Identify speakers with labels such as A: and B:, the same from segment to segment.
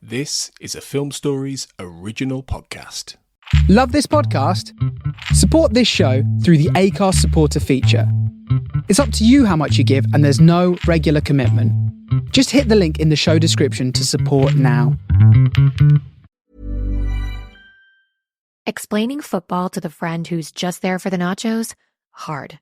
A: This is a Film Stories original podcast.
B: Love this podcast? Support this show through the Acast supporter feature. It's up to you how much you give, and there's no regular commitment. Just hit the link in the show description to support now.
C: Explaining football to the friend who's just there for the nachos? Hard.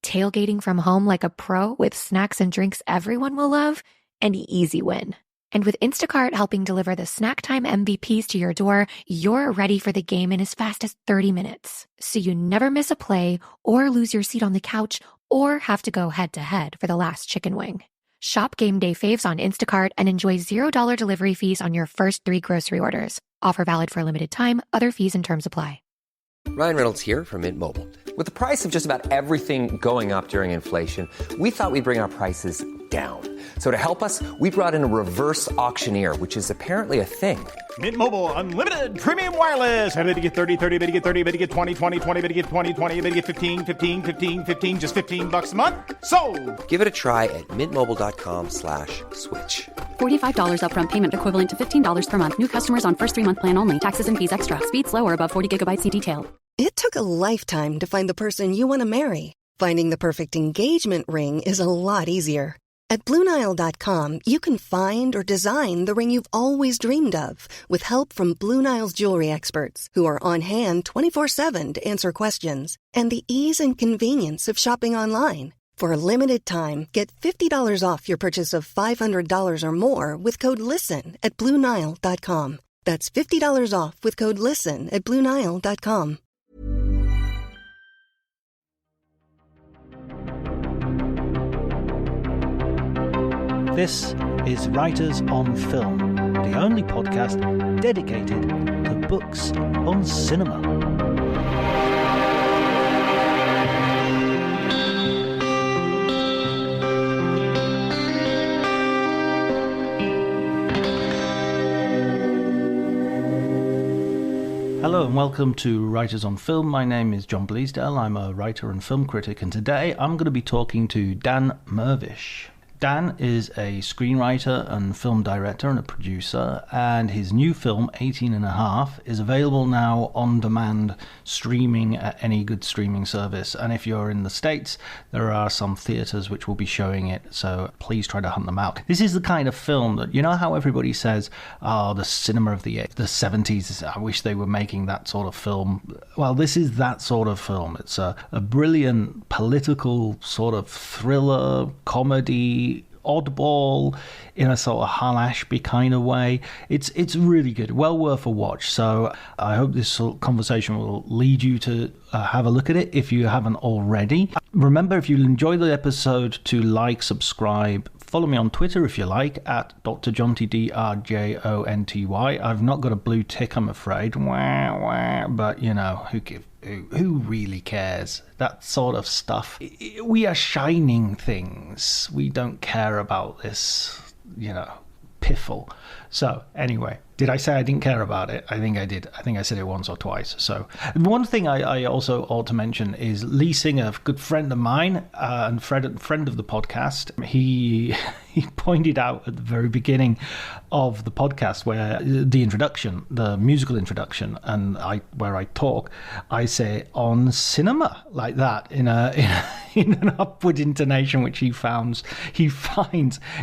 C: Tailgating from home like a pro with snacks and drinks everyone will love? An easy win. And with Instacart helping deliver the snack time MVPs to your door, you're ready for the game in as fast as 30 minutes. So you never miss a play or lose your seat on the couch or have to go head-to-head for the last chicken wing. Shop Game Day Faves on Instacart and enjoy $0 delivery fees on your first 3 grocery orders. Offer valid for a limited time. Other fees and terms apply.
D: Ryan Reynolds here from Mint Mobile. With the price of just about everything going up during inflation, we thought we'd bring our prices down. So to help us, we brought in a reverse auctioneer, which is apparently a thing.
E: Mint Mobile Unlimited Premium Wireless. How to get 30, 30, bit to get 30, bit to get 20, 20, 20, bit to get 20, 20, bit to get 15, 15, 15, 15, just $15 a month? Sold!
D: Give it a try at mintmobile.com/switch.
F: $45 upfront payment equivalent to $15 per month. New customers on first 3-month plan only. Taxes and fees extra. Speed slower above 40 gigabytes. See detail.
G: It took a lifetime to find the person you want to marry. Finding the perfect engagement ring is a lot easier. At BlueNile.com, you can find or design the ring you've always dreamed of with help from Blue Nile's jewelry experts who are on hand 24/7 to answer questions. And the ease and convenience of shopping online. For a limited time, get $50 off your purchase of $500 or more with code LISTEN at BlueNile.com. That's $50 off with code LISTEN at BlueNile.com.
H: This is Writers on Film, the only podcast dedicated to books on cinema. Hello and welcome to Writers on Film. My name is John Bleasdale. I'm a writer and film critic, and today I'm going to be talking to Dan Mirvish. Dan is a screenwriter and film director and a producer, and his new film, 18 and a Half, is available now on demand, streaming at any good streaming service. And if you're in the States, there are some theatres which will be showing it, so please try to hunt them out. This is the kind of film that, you know how everybody says, oh, the cinema of the 70s, I wish they were making that sort of film. Well, this is that sort of film. It's a brilliant political sort of thriller, comedy, oddball in a sort of Hal Ashby kind of way. It's really good, well worth a watch. So I hope this conversation will lead you to have a look at it if you haven't already. Remember, if you enjoy the episode, to like, subscribe, follow me on Twitter if you like, at Dr. Jonty, DRJONTY. I've not got a blue tick, I'm afraid, but you know, who really cares? That sort of stuff. We are shining things. We don't care about this, you know, piffle. So anyway, did I say I didn't care about it? I think I did. I think I said it once or twice. So one thing I also ought to mention is Lee Singer, a good friend of mine and friend of the podcast. He pointed out at the very beginning of the podcast, where the introduction, the musical introduction, and where I talk, I say on cinema like that in an upward intonation, which he finds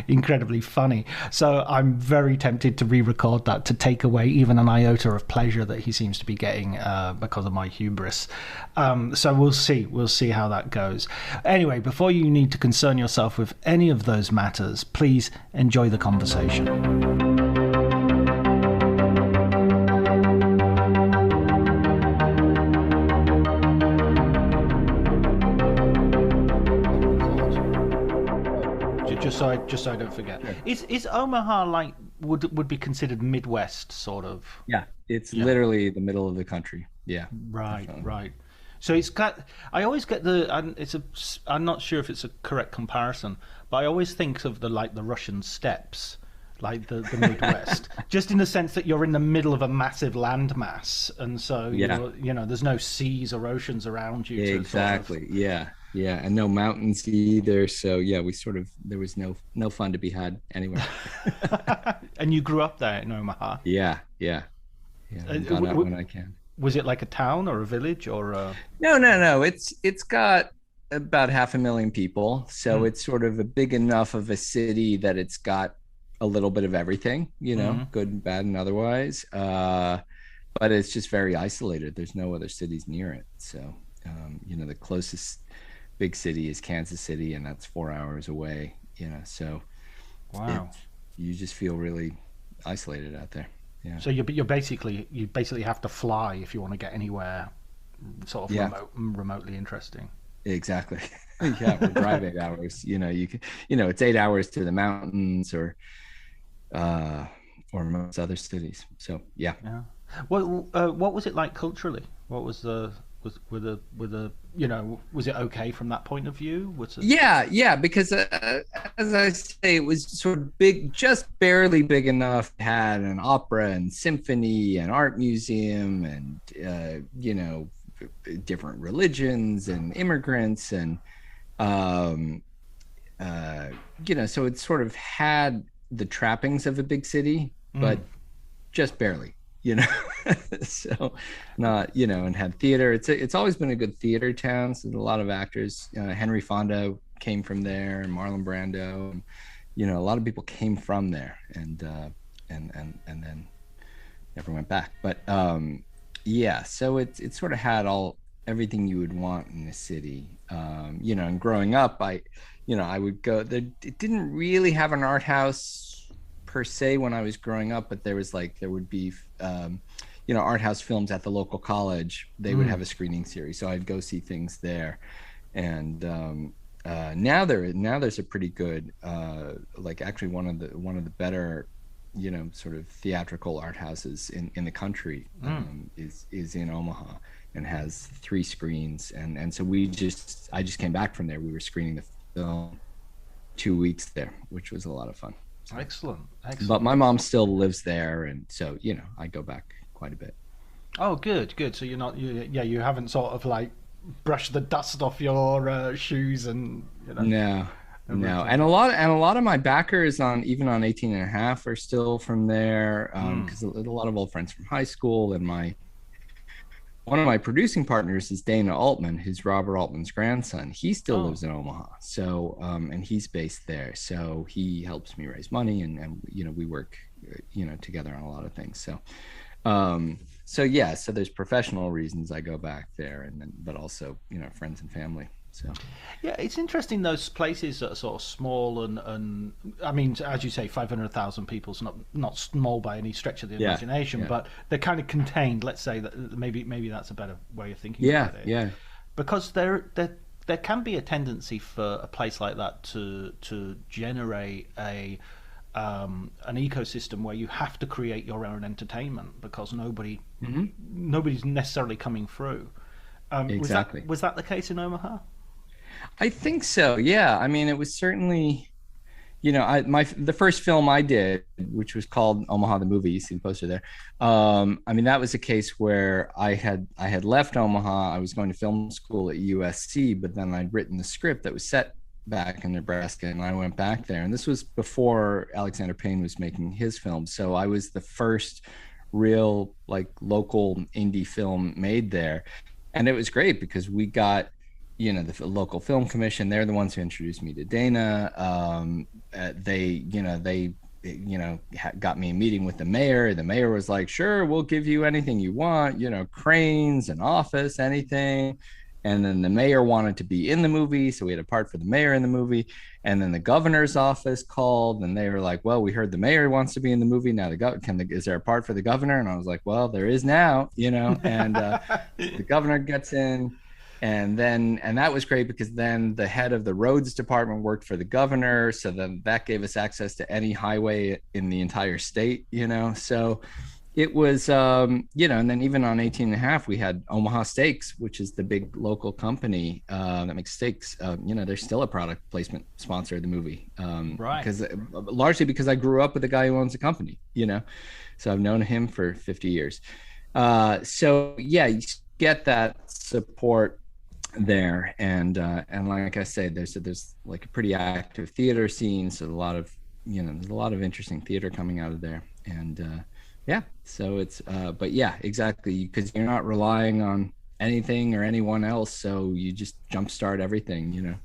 H: incredibly funny. So I'm very tempted to re-record that, to take away even an iota of pleasure that he seems to be getting because of my hubris. So we'll see how that goes. Anyway, before you need to concern yourself with any of those matters, please enjoy the conversation. Just so I don't forget. Yeah. Is Omaha like would be considered Midwest sort of?
I: Yeah, it's literally the middle of the country. Yeah.
H: Right, definitely. Right. So it's got. I always get I'm not sure if it's a correct comparison, but I always think of the Russian steppes, like the Midwest, just in the sense that you're in the middle of a massive landmass, and so you know there's no seas or oceans around you.
I: Exactly. Yeah, and no mountains either. So yeah, there was no fun to be had anywhere.
H: And you grew up there in Omaha.
I: Yeah. I've gone out when I can.
H: Was it like a town or a village or a...
I: No. It's got about 500,000 people, so it's sort of a big enough of a city that it's got a little bit of everything, good and bad and otherwise. But it's just very isolated. There's no other cities near it. So, the closest big city is Kansas City, and that's 4 hours away. So
H: wow,
I: you just feel really isolated out there. Yeah.
H: So you basically have to fly if you want to get anywhere, sort of remotely interesting.
I: Exactly. Yeah, we're driving hours. You can, it's 8 hours to the mountains or most other cities. So yeah.
H: Well, what was it like culturally? What was was it okay from that point of view?
I: Yeah, because as I say, it was sort of big, just barely big enough to have an opera and symphony and art museum and different religions and immigrants and so it sort of had the trappings of a big city, but just barely. So not, and had theater. It's always been a good theater town. So a lot of actors, Henry Fonda came from there, and Marlon Brando, and, a lot of people came from there, and then never went back. But so it sort of had everything you would want in a city. And growing up, I would go there. It didn't really have an art house per se when I was growing up, but there would be art house films at the local college. They would have a screening series, so I'd go see things there. And now there's a pretty good actually one of the better sort of theatrical art houses in the country is in Omaha and has 3 screens, and so I just came back from there. We were screening the film 2 weeks there, which was a lot of fun.
H: Excellent.
I: But my mom still lives there, and so I go back quite a bit.
H: Oh, good. So you're not, you haven't sort of like brushed the dust off your shoes and
I: No, and a lot of my backers on 18 and a half are still from there, because a lot of old friends from high school, and one of my producing partners is Dana Altman, who's Robert Altman's grandson. He still lives in Omaha, so and he's based there. So he helps me raise money, and we work together on a lot of things. So so there's professional reasons I go back there, but also friends and family. So
H: yeah, it's interesting, those places that are sort of small and I mean, as you say, 500,000 people's not small by any stretch of the imagination, but they're kind of contained. Let's say that maybe that's a better way of thinking about it. Yeah, because there can be a tendency for a place like that to generate an ecosystem where you have to create your own entertainment because nobody's necessarily coming through.
I: Exactly.
H: Was that the case in Omaha?
I: I think so. Yeah. I mean, it was certainly, the first film I did, which was called Omaha the Movie. You see the poster there. I mean, that was a case where I had left Omaha. I was going to film school at USC, but then I'd written the script that was set back in Nebraska, and I went back there. And this was before Alexander Payne was making his film. So I was the first real local indie film made there. And it was great because we got, the local film commission. They're the ones who introduced me to Dana. They got me a meeting with the mayor. The mayor was like, sure, we'll give you anything you want, cranes, an office, anything. And then the mayor wanted to be in the movie, so we had a part for the mayor in the movie. And then the governor's office called, and they were like, well, we heard the mayor wants to be in the movie. Now is there a part for the governor? And I was like, well, there is now, and the governor gets in. And that was great because then the head of the roads department worked for the governor. So then that gave us access to any highway in the entire state, so it was, and then even on 18 and a half, we had Omaha Steaks, which is the big local company that makes steaks. They're still a product placement sponsor of the movie.
H: Right.
I: Largely because I grew up with the guy who owns the company, so I've known him for 50 years. So yeah, you get that support there. And like I say, there's like a pretty active theater scene. So a lot of, there's a lot of interesting theater coming out of there. And yeah, so it's but yeah, exactly, because you're not relying on anything or anyone else, so you just jumpstart everything,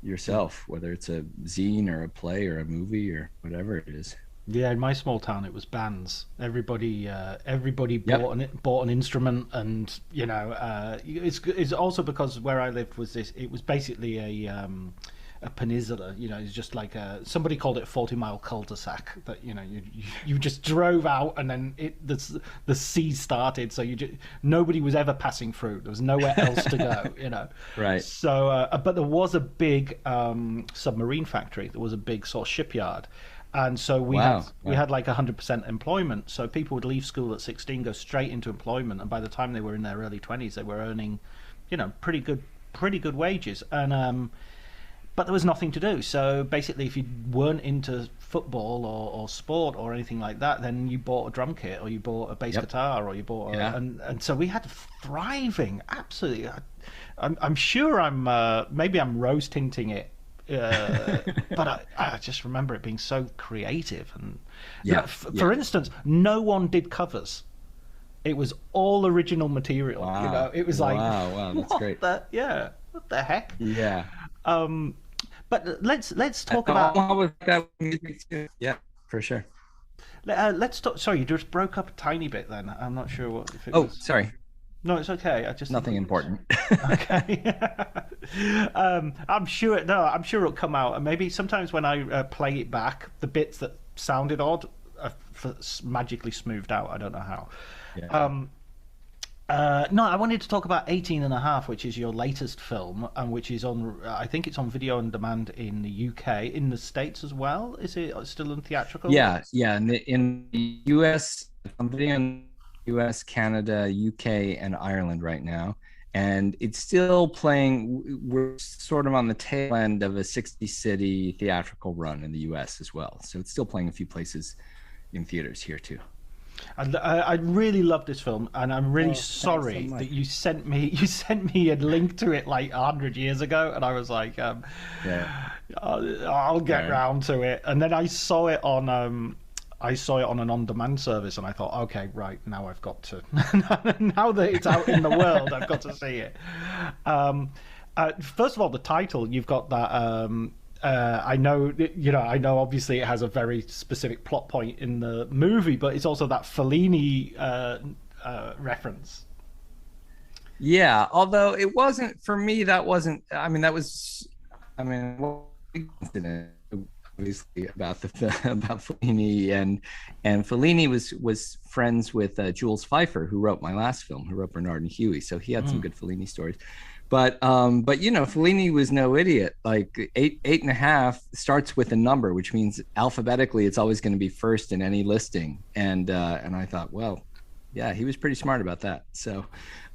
I: yourself, whether it's a zine or a play or a movie or whatever it is.
H: Yeah, in my small town, it was bands. Everybody
I: Yep.
H: bought an instrument, and it's also because where I lived it was basically a peninsula. It's just like somebody called it 40-mile cul-de-sac. That you just drove out, and then the sea started. So nobody was ever passing through. There was nowhere else to go.
I: Right.
H: So, but there was a big submarine factory. There was a big sort of shipyard. And so we had like 100% employment. So people would leave school at 16, go straight into employment, and by the time they were in their early 20s, they were earning, pretty good wages. And but there was nothing to do. So basically, if you weren't into football or sport or anything like that, then you bought a drum kit, or you bought a bass guitar, or you bought and so we had thriving. Absolutely, I'm sure maybe I'm rose tinting it. But I just remember it being so creative, and for instance, no one did covers. It was all original material.
I: Wow.
H: It was like,
I: wow, that's great.
H: What the heck?
I: Yeah.
H: But let's talk about.
I: Yeah, for sure.
H: Let's talk. Sorry, you just broke up a tiny bit. Then I'm not sure what. If it
I: Oh,
H: was...
I: sorry.
H: No, it's okay. I just
I: Nothing important.
H: Okay. I'm sure it'll come out, and maybe sometimes when I play it back, the bits that sounded odd are magically smoothed out. I don't know how.
I: Yeah.
H: No, I wanted to talk about 18 and a Half, which is your latest film, and which is on. I think it's on video on demand in the UK, in the States as well. Is it still in theatrical?
I: Yeah. In the US, on video in US, Canada, UK, and Ireland right now, and it's still playing. We're sort of on the tail end of a 60-city theatrical run in the US as well, so it's still playing a few places in theaters here too.
H: I really love this film, and I'm really sorry that you sent me a link to it like 100 years ago, and I was like, I'll get round to it, and then I saw it on an on-demand service, and I thought, okay, right, now I've got to. Now that it's out in the world, I've got to see it. First of all, the title, you've got that. I know, obviously it has a very specific plot point in the movie, but it's also that Fellini reference.
I: Yeah, although it wasn't for me. That wasn't. Obviously about Fellini, and Fellini was friends with Jules Pfeiffer, who wrote my last film, who wrote Bernard and Huey. So he had some good Fellini stories. But Fellini was no idiot. Like 8.5 starts with a number, which means alphabetically it's always going to be first in any listing. And I thought, well, yeah, he was pretty smart about that. So,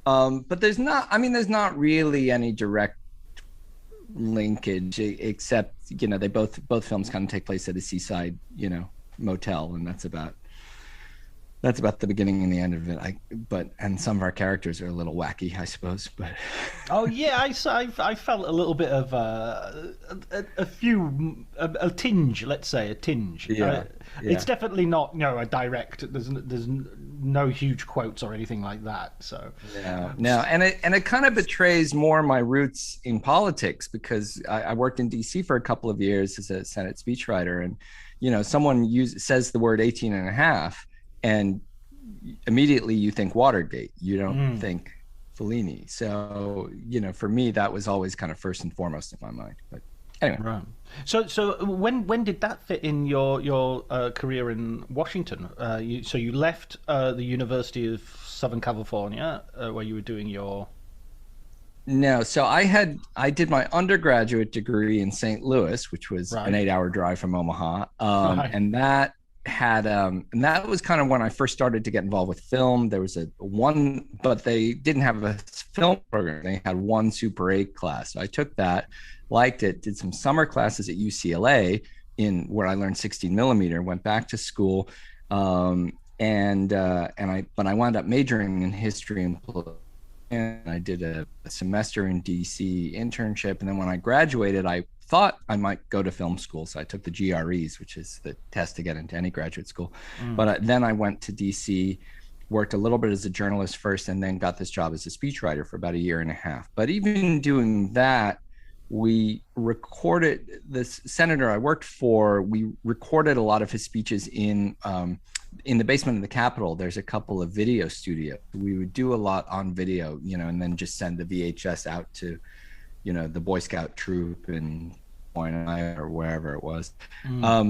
I: but there's not really any direct linkage, except they both films kind of take place at a seaside motel, and that's about the beginning and the end of it. And some of our characters are a little wacky, I suppose. But
H: oh yeah, I felt a little bit of a tinge, let's say a tinge.
I: Yeah.
H: It's definitely not a direct. There's no huge quotes or anything like that. So
I: no, and it kind of betrays more my roots in politics, because I worked in DC for a couple of years as a Senate speechwriter, and someone says the word 18 and a half, and immediately you think Watergate. You don't think Fellini. So for me, that was always kind of first and foremost in my mind. But anyway,
H: right. So when did that fit in your career in Washington? You left the University of Southern California, where you were doing your.
I: No, so I did my undergraduate degree in St. Louis, which was an 8-hour drive from Omaha, and that was kind of when I first started to get involved with film. There was but they didn't have a film program. They had one Super 8 class. So I took that, liked it, did some summer classes at UCLA where I learned 16 millimeter, went back to school. But I wound up majoring in history and I did a semester in DC internship. And then when I graduated, I thought I might go to film school. So I took the GREs, which is the test to get into any graduate school. But then I went to DC, worked a little bit as a journalist first, and then got this job as a speechwriter for about a year and a half. But even doing that, we recorded, this senator I worked for, we recorded a lot of his speeches in the basement of the Capitol. There's a couple of video studios. We would do a lot on video, and then just send the VHS out to, the Boy Scout troop in or wherever it was.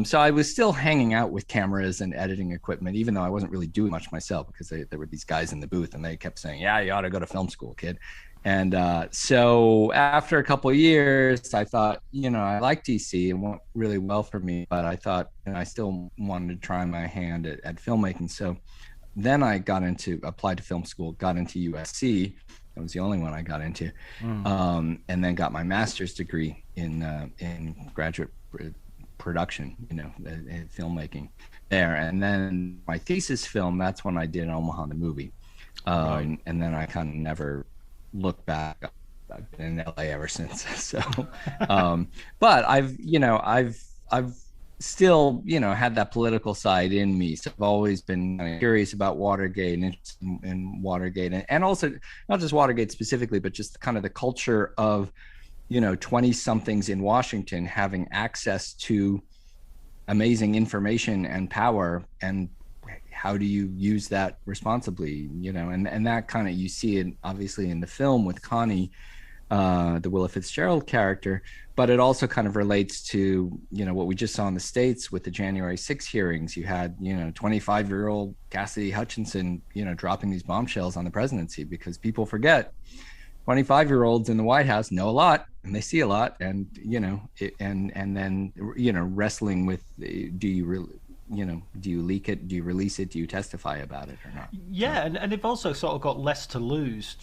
I: So I was still hanging out with cameras and editing equipment, even though I wasn't really doing much myself, because there were these guys in the booth and they kept saying, yeah, you ought to go to film school, kid. And so after a couple of years, I thought, I like DC. It went really well for me, but I thought I still wanted to try my hand at filmmaking. So then I applied to film school, got into USC. That was the only one I got into. And then got my master's degree in graduate production, in filmmaking there. And then my thesis film, that's when I did Omaha the movie. And then I kind of never looked back. I've been in LA ever since. So, but I've still, had that political side in me. So I've always been curious about Watergate and interested in Watergate, and also not just Watergate specifically, but just kind of the culture of, 20 somethings in Washington having access to amazing information and power, and how do you use that responsibly, and that kind of, you see it obviously in the film with Connie, the Willa Fitzgerald character, but it also kind of relates to, what we just saw in the States with the January 6 hearings. You had, 25-year-old Cassidy Hutchinson, dropping these bombshells on the presidency, because people forget 25-year-olds in the White House know a lot and they see a lot, and, and then, wrestling with, do you leak it? Do you release it? Do you testify about it or not?
H: Yeah, and they've also sort of got less to lose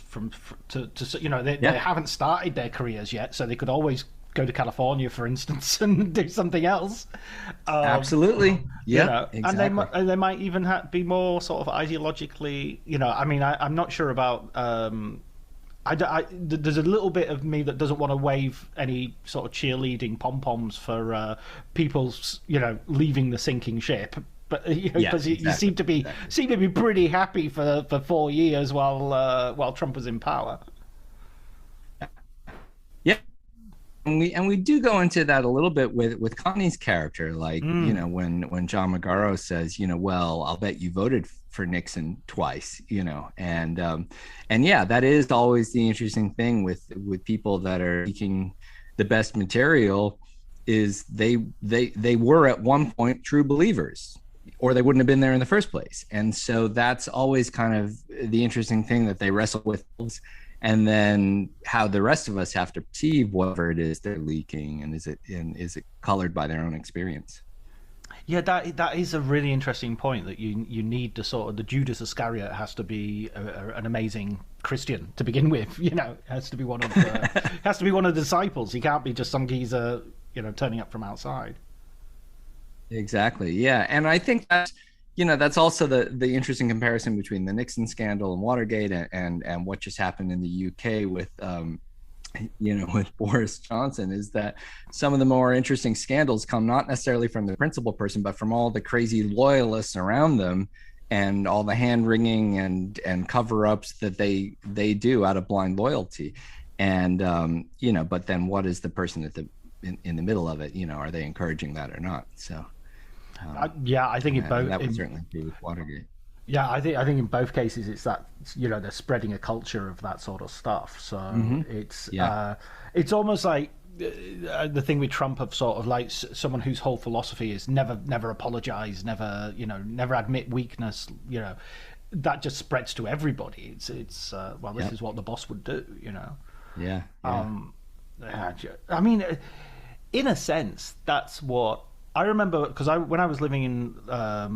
H: they haven't started their careers yet, so they could always go to California, for instance, and do something else.
I: Absolutely. Yeah, exactly.
H: And they might even be more sort of ideologically, I'm not sure about... there's a little bit of me that doesn't want to wave any sort of cheerleading pom-poms for people, leaving the sinking ship. But because you seem to be pretty happy for 4 years while Trump was in power.
I: Yeah, and we do go into that a little bit with Connie's character, like when John Magaro says, well, I'll bet you voted for Nixon twice, and yeah, that is always the interesting thing with people that are seeking the best material, is they were at one point true believers, or they wouldn't have been there in the first place. And so that's always kind of the interesting thing that they wrestle with, and then how the rest of us have to perceive whatever it is they're leaking, and is it colored by their own experience.
H: Yeah, that is a really interesting point, that you need the Judas Iscariot has to be an amazing Christian to begin with. Has to be one of the disciples. He can't be just some geezer, turning up from outside.
I: Exactly. Yeah, and I think that's also the interesting comparison between the Nixon scandal and Watergate and what just happened in the UK with with Boris Johnson, is that some of the more interesting scandals come not necessarily from the principal person, but from all the crazy loyalists around them, and all the hand wringing and cover-ups that they do out of blind loyalty. And but then what is the person in the middle of it? Are they encouraging that or not? So
H: I think
I: that would certainly be with Watergate.
H: Yeah, I think in both cases it's that they're spreading a culture of that sort of stuff. So it's almost like the thing with Trump of sort of like someone whose whole philosophy is never apologize, never admit weakness. That just spreads to everybody. It's this is what the boss would do.
I: Yeah.
H: I mean, in a sense, that's what. I remember, because when I was living in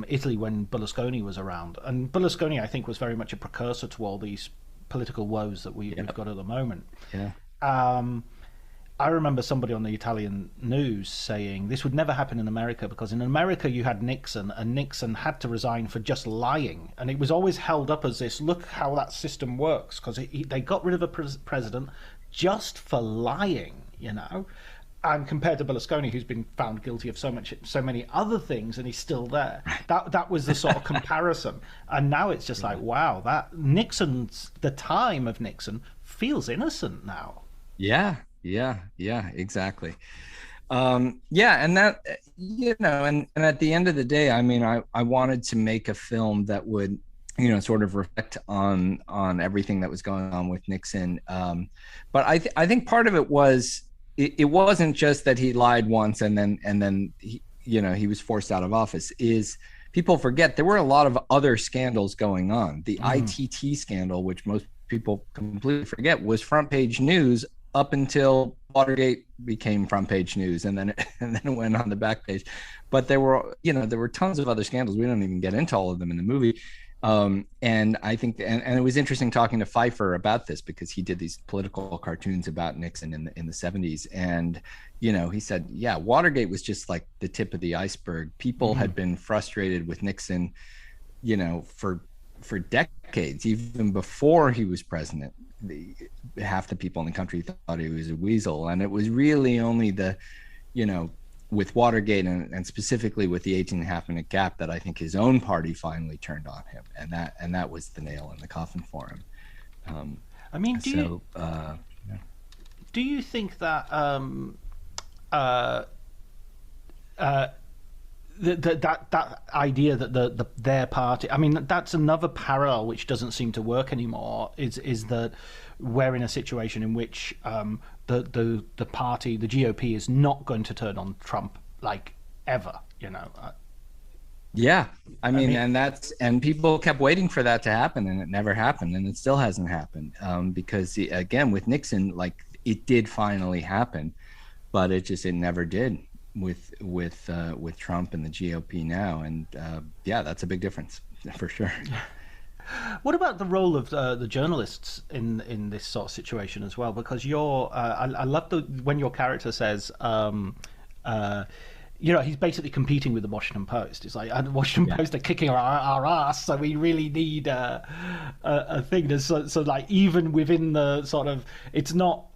H: Italy when Berlusconi was around, and Berlusconi, I think, was very much a precursor to all these political woes that we've got at the moment.
I: Yeah.
H: I remember somebody on the Italian news saying this would never happen in America, because in America you had Nixon, and Nixon had to resign for just lying. And it was always held up as this, look how that system works, because they got rid of a president just for lying, and compared to Berlusconi, who's been found guilty of so many other things, and he's still there. That was the sort of comparison. And now it's just like, wow, the time of Nixon feels innocent now.
I: Yeah, exactly. Yeah, and that, and at the end of the day, I mean, I wanted to make a film that would, sort of reflect on everything that was going on with Nixon. But I think part of it was, it wasn't just that he lied once and then he was forced out of office. Is people forget there were a lot of other scandals going on. The ITT scandal, which most people completely forget, was front page news up until Watergate became front page news, and then it went on the back page. But there were tons of other scandals. We don't even get into all of them in the movie. And I think, and it was interesting talking to Pfeiffer about this, because he did these political cartoons about Nixon in the 70s. And, he said, yeah, Watergate was just like the tip of the iceberg. People had been frustrated with Nixon, for decades, even before he was president. Half the people in the country thought he was a weasel. And it was really only with Watergate and specifically with the 18.5-minute gap that I think his own party finally turned on him, and that was the nail in the coffin for him.
H: Do you think that that idea that their party, I mean, that's another parallel which doesn't seem to work anymore, is that we're in a situation in which the party, the GOP, is not going to turn on Trump, like, ever,
I: Yeah, I mean, and people kept waiting for that to happen, and it never happened, and it still hasn't happened, because again, with Nixon, like, it did finally happen, but it never did with Trump and the GOP now, and that's a big difference for sure.
H: What about the role of the journalists in this sort of situation as well? Because I love when your character says, he's basically competing with the Washington Post. It's like, the Washington Post are kicking our ass, so we really need a thing. So like, even within the sort of, it's not,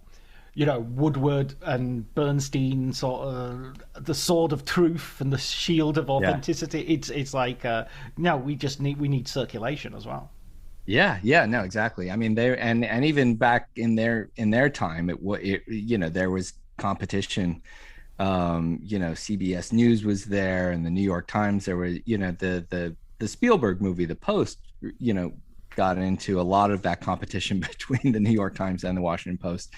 H: Woodward and Bernstein, sort of the sword of truth and the shield of authenticity. It's like, no, we need circulation as well.
I: Yeah, no, exactly. I mean, and even back in their time, there was competition. CBS News was there, and the New York Times. There were, the Spielberg movie, The Post, got into a lot of that competition between the New York Times and the Washington Post.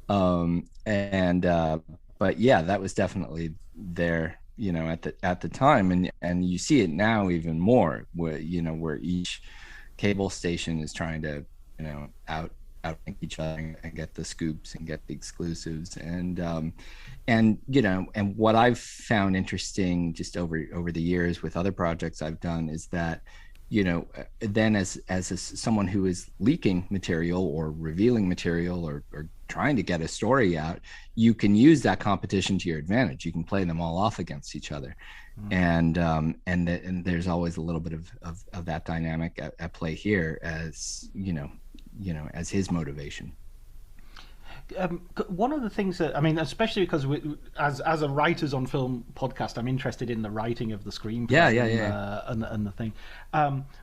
I: But yeah, that was definitely there, at the time, and you see it now even more, where each cable station is trying to, outthink each other and get the scoops and get the exclusives, and what I've found interesting just over the years with other projects I've done is that, then as someone who is leaking material or revealing material or trying to get a story out, you can use that competition to your advantage. You can play them all off against each other. And there's always a little bit of that dynamic at play here, as as his motivation.
H: One of the things that, I mean, especially because as a writers on film podcast, I'm interested in the writing of the screenplay. And the thing.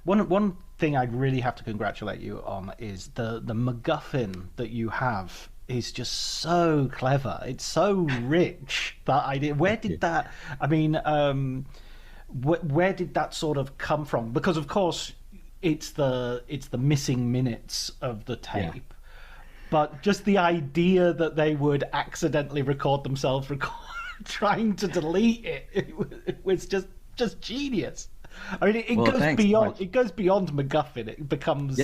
H: One thing I'd really have to congratulate you on is the MacGuffin that you have is just so clever. It's so rich, that idea. Where did that, I mean, where did that sort of come from? Because of course it's the missing minutes of the tape. Yeah. But just the idea that they would accidentally record themselves trying to delete it was just genius. I mean, it goes beyond MacGuffin. It becomes,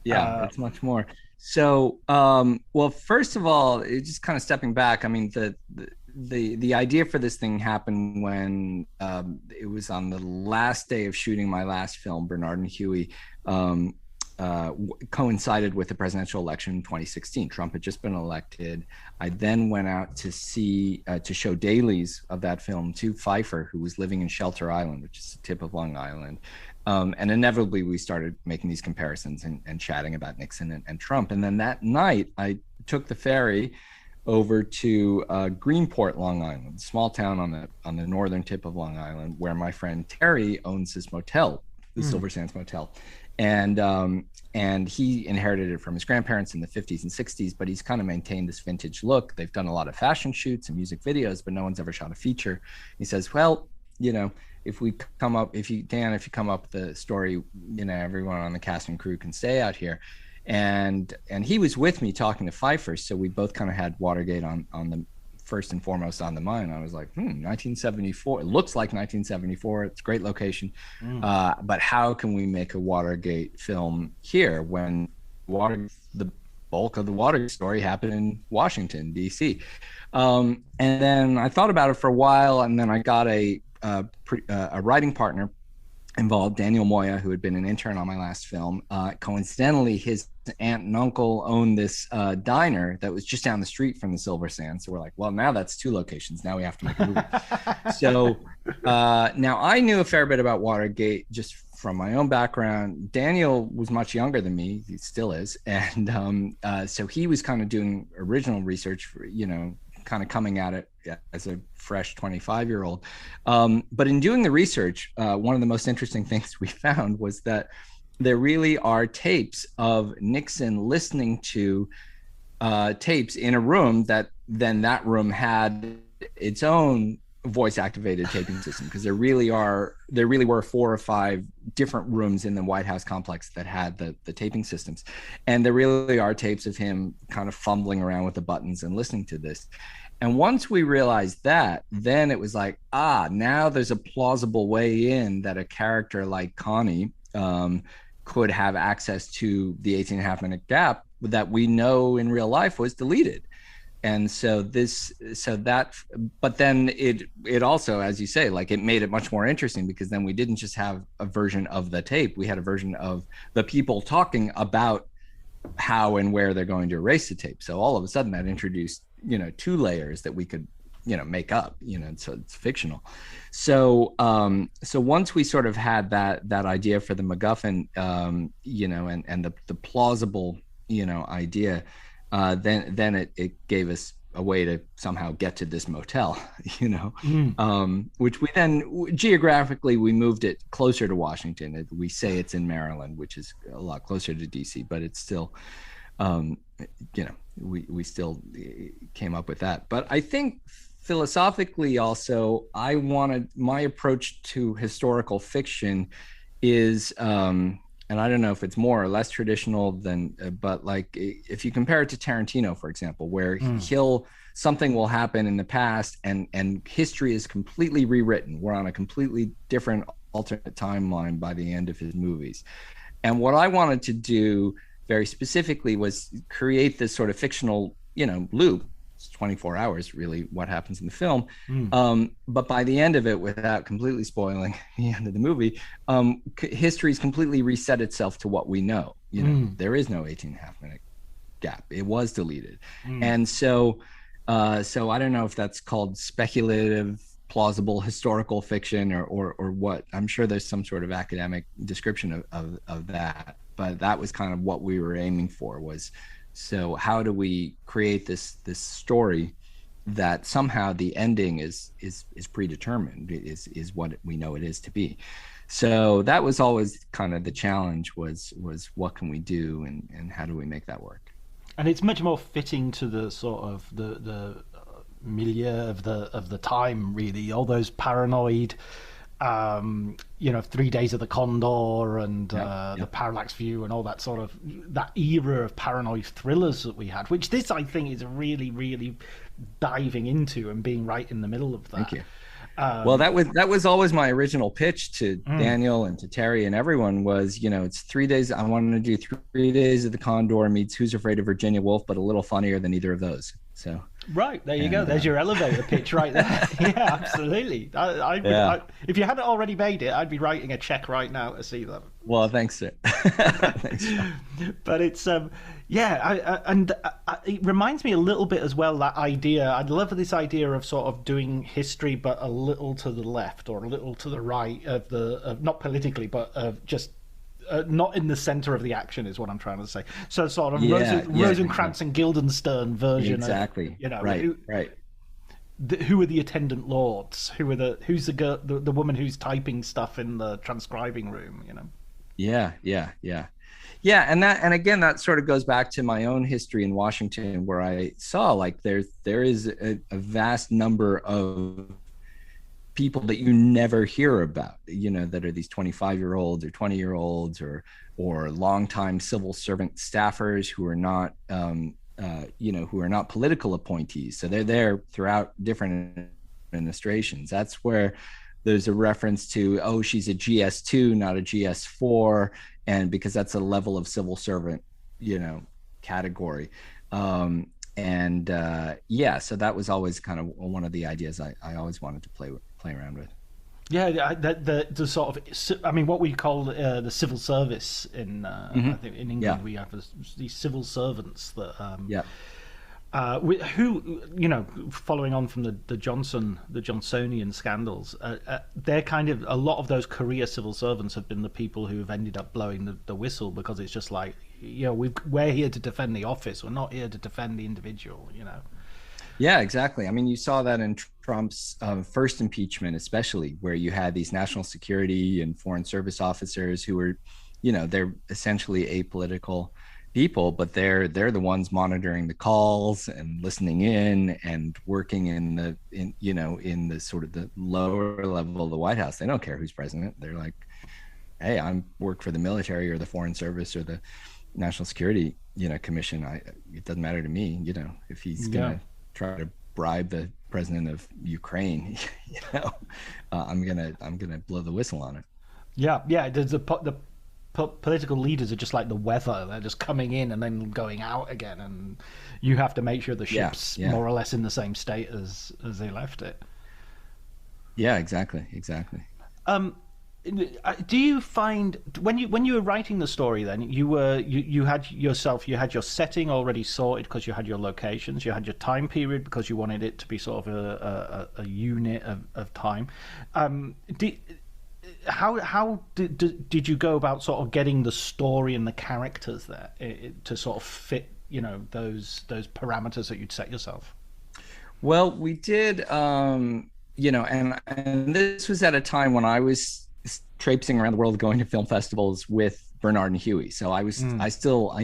I: it's much more. So, well, first of all, just kind of stepping back, I mean, the idea for this thing happened when it was on the last day of shooting my last film, Bernard and Huey. Coincided with the presidential election in 2016. Trump had just been elected. I then went out to show dailies of that film to Pfeiffer, who was living in Shelter Island, which is the tip of Long Island. And inevitably we started making these comparisons and chatting about Nixon and Trump. And then that night I took the ferry over to Greenport, Long Island, small town on the northern tip of Long Island, where my friend Terry owns this motel, the Silver Sands Motel, and he inherited it from his grandparents in the 50s and 60s, but he's kind of maintained this vintage look. They've done a lot of fashion shoots and music videos, but no one's ever shot a feature. He says, well, if you come up with the story, everyone on the cast and crew can stay out here. And he was with me talking to Pfeiffer, so we both kind of had Watergate on the first and foremost on the mind. I was like, 1974. It looks like 1974. It's a great location, but how can we make a Watergate film here when the bulk of the Watergate story happened in Washington, D.C.? And then I thought about it for a while, and then I got a writing partner involved, Daniel Moya, who had been an intern on my last film. Coincidentally, his aunt and uncle owned this diner that was just down the street from the Silver Sands. So we're like, well, now that's two locations. Now we have to make a movie. So now I knew a fair bit about Watergate just from my own background. Daniel was much younger than me. He still is. And so he was kind of doing original research for, kind of coming at it as a fresh 25-year-old. But in doing the research, one of the most interesting things we found was that there really are tapes of Nixon listening to tapes in a room that room had its own voice-activated taping system, because there really were 4 or 5 different rooms in the White House complex that had the taping systems. And there really are tapes of him kind of fumbling around with the buttons and listening to this. And once we realized that, then it was like, now there's a plausible way in that a character like Connie could have access to the 18.5-minute gap that we know in real life was deleted. And but then it also, as you say, like, it made it much more interesting, because then we didn't just have a version of the tape, we had a version of the people talking about how and where they're going to erase the tape. So all of a sudden that introduced, 2 layers that we could, make up, so it's fictional. So once we sort of had that idea for the MacGuffin, and the plausible, idea, then it gave us a way to somehow get to this motel, which we then geographically, we moved it closer to Washington. We say it's in Maryland, which is a lot closer to DC, but it's still, we still came up with that. But I think philosophically also, my approach to historical fiction is, and I don't know if it's more or less traditional than, but like, if you compare it to Tarantino, for example, where something will happen in the past and history is completely rewritten. We're on a completely different alternate timeline by the end of his movies. And what I wanted to do very specifically was create this sort of fictional, loop. It's 24 hours, really, what happens in the film. But by the end of it, without completely spoiling the end of the movie, history's completely reset itself to what we know. There is no 18.5-minute gap. It was deleted. And so I don't know if that's called speculative, plausible historical fiction or what. I'm sure there's some sort of academic description of that. But that was kind of what we were aiming for, was, so how do we create this story that somehow the ending is predetermined, is what we know it is to be. So that was always kind of the challenge, was what can we do and how do we make that work?
H: And it's much more fitting to the sort of the milieu of the time, really. All those paranoid, 3 Days of the Condor and the Parallax View and all that sort of, that era of paranoid thrillers that we had, which this, I think, is really, really diving into and being right in the middle of that.
I: Thank you. Well, that was always my original pitch to Daniel and to Terry and everyone, was, it's 3 days. I wanted to do 3 Days of the Condor meets Who's Afraid of Virginia Woolf, but a little funnier than either of those. So
H: right, there you go. There's your elevator pitch right there. Yeah, absolutely. If you hadn't already made it, I'd be writing a check right now to see that.
I: Well, thanks, sir. Thanks.
H: But it's it reminds me a little bit as well, that idea. I love this idea of sort of doing history, but a little to the left or a little to the right of not politically, but of just not in the center of the action is what I'm trying to say. So sort of
I: Yeah,
H: Rosencrantz and Guildenstern version
I: exactly.
H: of, you know,
I: Right.
H: Who are the attendant lords? Who's the girl, the woman who's typing stuff in the transcribing room, you know?
I: Yeah. And again, that sort of goes back to my own history in Washington, where I saw like there is a vast number of people that you never hear about, you know, that are these 25-year-olds or 20-year-olds or longtime civil servant staffers who are not, who are not political appointees. So they're there throughout different administrations. That's where there's a reference to, oh, she's a GS2, not a GS4. And because that's a level of civil servant, you know, category. So that was always kind of one of the ideas I always wanted to play around with.
H: Yeah, the sort of, I mean, what we call the civil service in I think in England, we have these civil servants that who, you know, following on from the Johnsonian scandals, they're kind of, a lot of those career civil servants have been the people who have ended up blowing the whistle, because it's just like, you know, we're here to defend the office, we're not here to defend the individual, you know.
I: Yeah, exactly. I mean, you saw that in Trump's first impeachment, especially, where you had these national security and foreign service officers who were, you know, they're essentially apolitical people, but they're the ones monitoring the calls and listening in and working in the sort of the lower level of the White House. They don't care who's president. They're like, hey, I'm work for the military or the foreign service or the national security, you know, commission. It doesn't matter to me, you know, if he's gonna try to bribe the president of Ukraine, you know, I'm gonna blow the whistle on it.
H: Yeah. The political leaders are just like the weather; they're just coming in and then going out again, and you have to make sure the ship's more or less in the same state as they left it.
I: Yeah, exactly.
H: Do you find when you were writing the story, then you had your setting already sorted because you had your locations, you had your time period because you wanted it to be sort of a unit of time. How did you go about sort of getting the story and the characters there to sort of fit, you know, those parameters that you'd set yourself?
I: Well, we did, you know, and this was at a time when I was traipsing around the world going to film festivals with Bernard and Huey. So I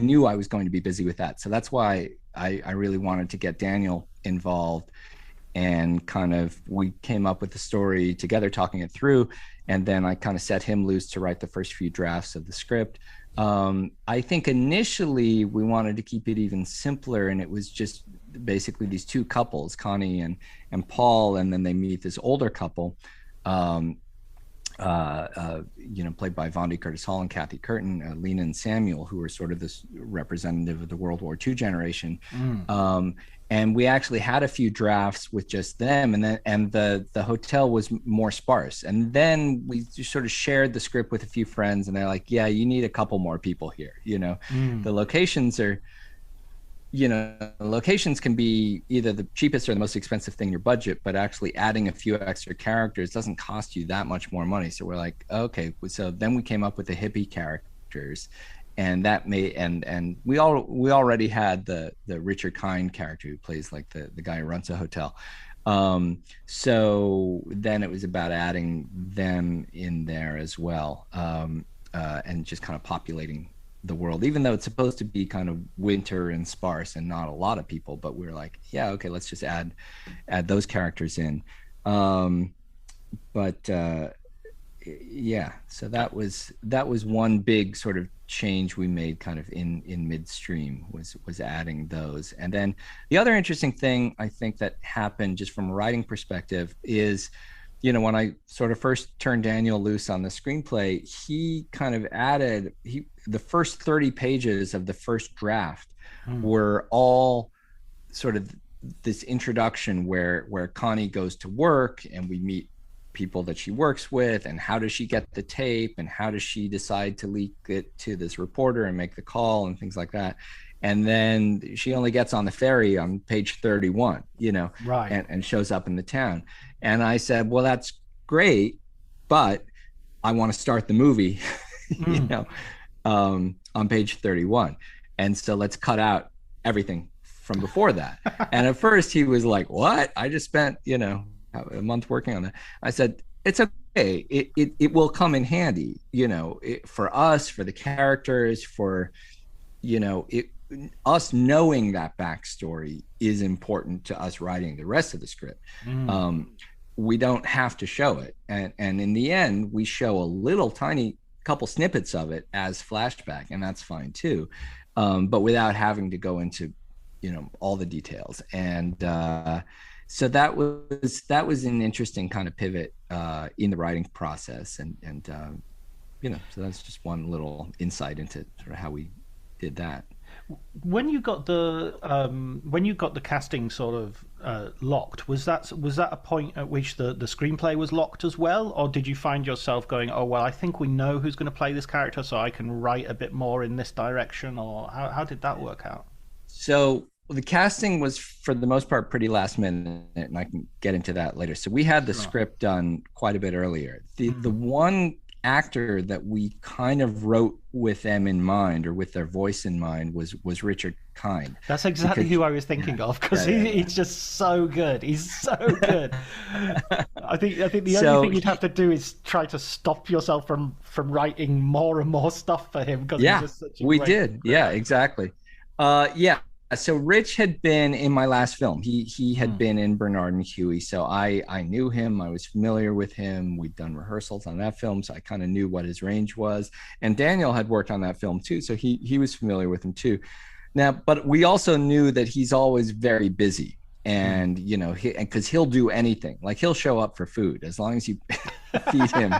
I: knew I was going to be busy with that. So that's why I really wanted to get Daniel involved, and kind of, we came up with the story together, talking it through. And then I kind of set him loose to write the first few drafts of the script. I think initially we wanted to keep it even simpler, and it was just basically these two couples, Connie and Paul, and then they meet this older couple, you know, played by Vondie Curtis Hall and Kathy Curtin, Lena and Samuel, who were sort of this representative of the World War II generation. And we actually had a few drafts with just them, and the hotel was more sparse. And then we just sort of shared the script with a few friends, and they're like, yeah, you need a couple more people here. You know, the locations are, you know, locations can be either the cheapest or the most expensive thing in your budget, but actually adding a few extra characters doesn't cost you that much more money. So we're like, okay. So then we came up with the hippie characters, and that made, and we already had the Richard Kind character who plays like the guy who runs a hotel. So then it was about adding them in there as well, and just kind of populating the world, even though it's supposed to be kind of winter and sparse and not a lot of people. But we're like, yeah, okay, let's just add those characters in. Yeah, so that was one big sort of change we made kind of in midstream, was adding those. And then the other interesting thing I think that happened just from a writing perspective is, you know, when I sort of first turned Daniel loose on the screenplay, he kind of added, the first 30 pages of the first draft were all sort of this introduction where Connie goes to work and we meet people that she works with, and how does she get the tape, and how does she decide to leak it to this reporter and make the call and things like that. And then she only gets on the ferry on page 31, you know,
H: right,
I: and shows up in the town. And I said, well, that's great, but I want to start the movie, you know. on page 31. And so let's cut out everything from before that. And at first he was like, what? I just spent, a month working on that. I said, it's okay. It will come in handy, for us, for the characters, for, us knowing that backstory is important to us writing the rest of the script. We don't have to show it. And in the end, we show a little tiny couple snippets of it as flashback, and that's fine too. But without having to go into, all the details. And so that was an interesting kind of pivot in the writing process. And so that's just one little insight into sort of how we did that.
H: When you got the casting sort of locked, was that a point at which the screenplay was locked as well, or did you find yourself going, oh well, I think we know who's going to play this character, so I can write a bit more in this direction, or how did that work out?
I: So the casting was for the most part pretty last minute, and I can get into that later. So we had the script done quite a bit earlier. The one actor that we kind of wrote with them in mind, or with their voice in mind, was Richard Kind.
H: That's exactly who I was thinking of, because he's just so good. He's so good. I think the only thing you'd have to do is try to stop yourself from writing more and more stuff for him, because he's just such a
I: we
H: great
I: did. Yeah, exactly. So Rich had been in my last film. He had been in Bernard and Huey, so I knew him. I was familiar with him. We'd done rehearsals on that film, so I kind of knew what his range was. And Daniel had worked on that film too, so he was familiar with him too. Now, but we also knew that he's always very busy, and because he'll do anything. Like, he'll show up for food as long as you feed him.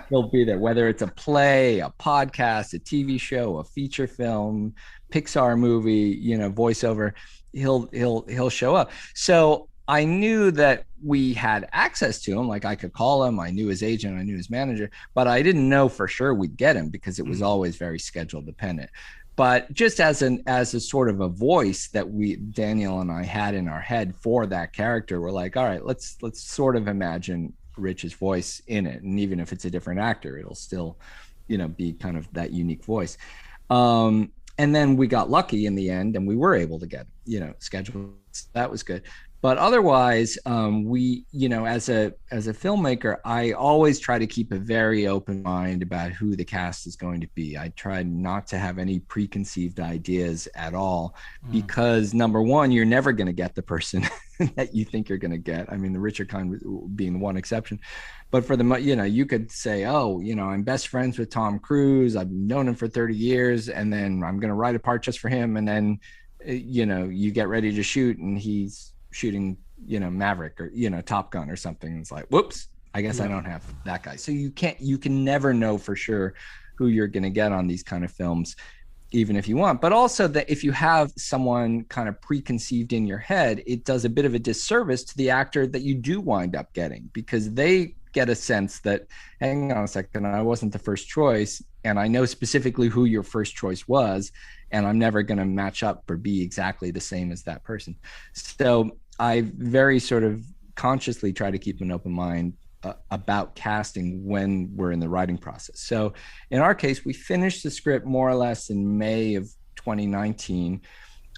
I: He'll be there, whether it's a play, a podcast, a TV show, a feature film, Pixar movie, voiceover, he'll show up. So I knew that we had access to him. Like, I could call him. I knew his agent. I knew his manager, but I didn't know for sure we'd get him, because it was always very schedule dependent. But just as a sort of a voice that Daniel and I had in our head for that character, we're like, all right, let's sort of imagine Rich's voice in it. And even if it's a different actor, it'll still, be kind of that unique voice. And then we got lucky in the end, and we were able to get, scheduled. That was good. But otherwise, we, as a filmmaker, I always try to keep a very open mind about who the cast is going to be. I try not to have any preconceived ideas at all, because number one, you're never going to get the person that you think you're going to get. I mean, the Richard Kind being the one exception. But for the, you could say, oh, I'm best friends with Tom Cruise. I've known him for 30 years, and then I'm going to write a part just for him. And then, you get ready to shoot, and he's shooting, Maverick or, Top Gun or something. It's like, whoops, I guess I don't have that guy. So you can never know for sure who you're going to get on these kind of films, even if you want. But also, that if you have someone kind of preconceived in your head, it does a bit of a disservice to the actor that you do wind up getting, because they get a sense that, hang on a second, I wasn't the first choice, and I know specifically who your first choice was, and I'm never going to match up or be exactly the same as that person. So I very sort of consciously try to keep an open mind about casting when we're in the writing process. So in our case, we finished the script more or less in May of 2019.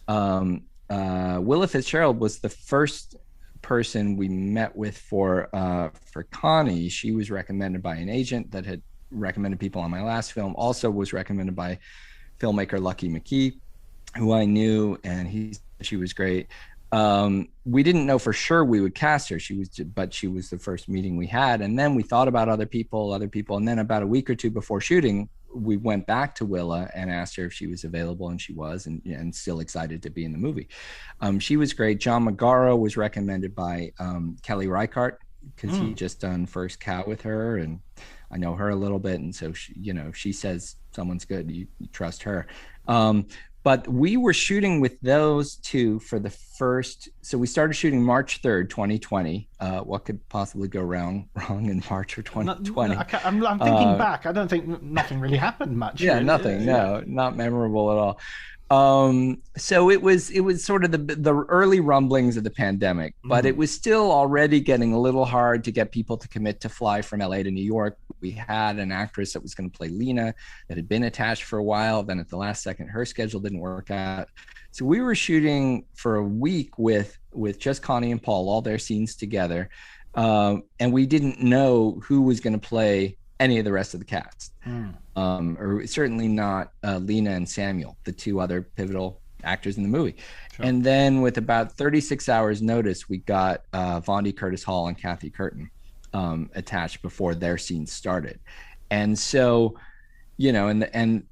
I: Willa Fitzgerald was the first person we met with for Connie. She was recommended by an agent that had recommended people on my last film. Also was recommended by filmmaker Lucky McKee, who I knew, and she was great. We didn't know for sure we would cast her. She was the first meeting we had, and then we thought about other people, and then about a week or two before shooting, we went back to Willa and asked her if she was available, and she was, and still excited to be in the movie. She was great. John Magaro was recommended by Kelly Reichardt, because he just done First Cow with her, and I know her a little bit, and so she says someone's good, you trust her. But we were shooting with those two for the first. So we started shooting March 3rd, 2020. What could possibly go wrong in March of 2020?
H: I'm thinking back. I don't think nothing really happened much.
I: Yeah,
H: really.
I: nothing. No, not memorable at all. So it was sort of the early rumblings of the pandemic, but it was still already getting a little hard to get people to commit to fly from LA to New York. We had an actress that was going to play Lena that had been attached for a while. Then at the last second, her schedule didn't work out. So we were shooting for a week with just Connie and Paul, all their scenes together. And we didn't know who was going to play any of the rest of the cast, or certainly not Lena and Samuel, the two other pivotal actors in the movie. Sure. And then with about 36 hours notice, we got Vondie Curtis Hall and Kathy Curtin attached before their scenes started. And so, Lena's,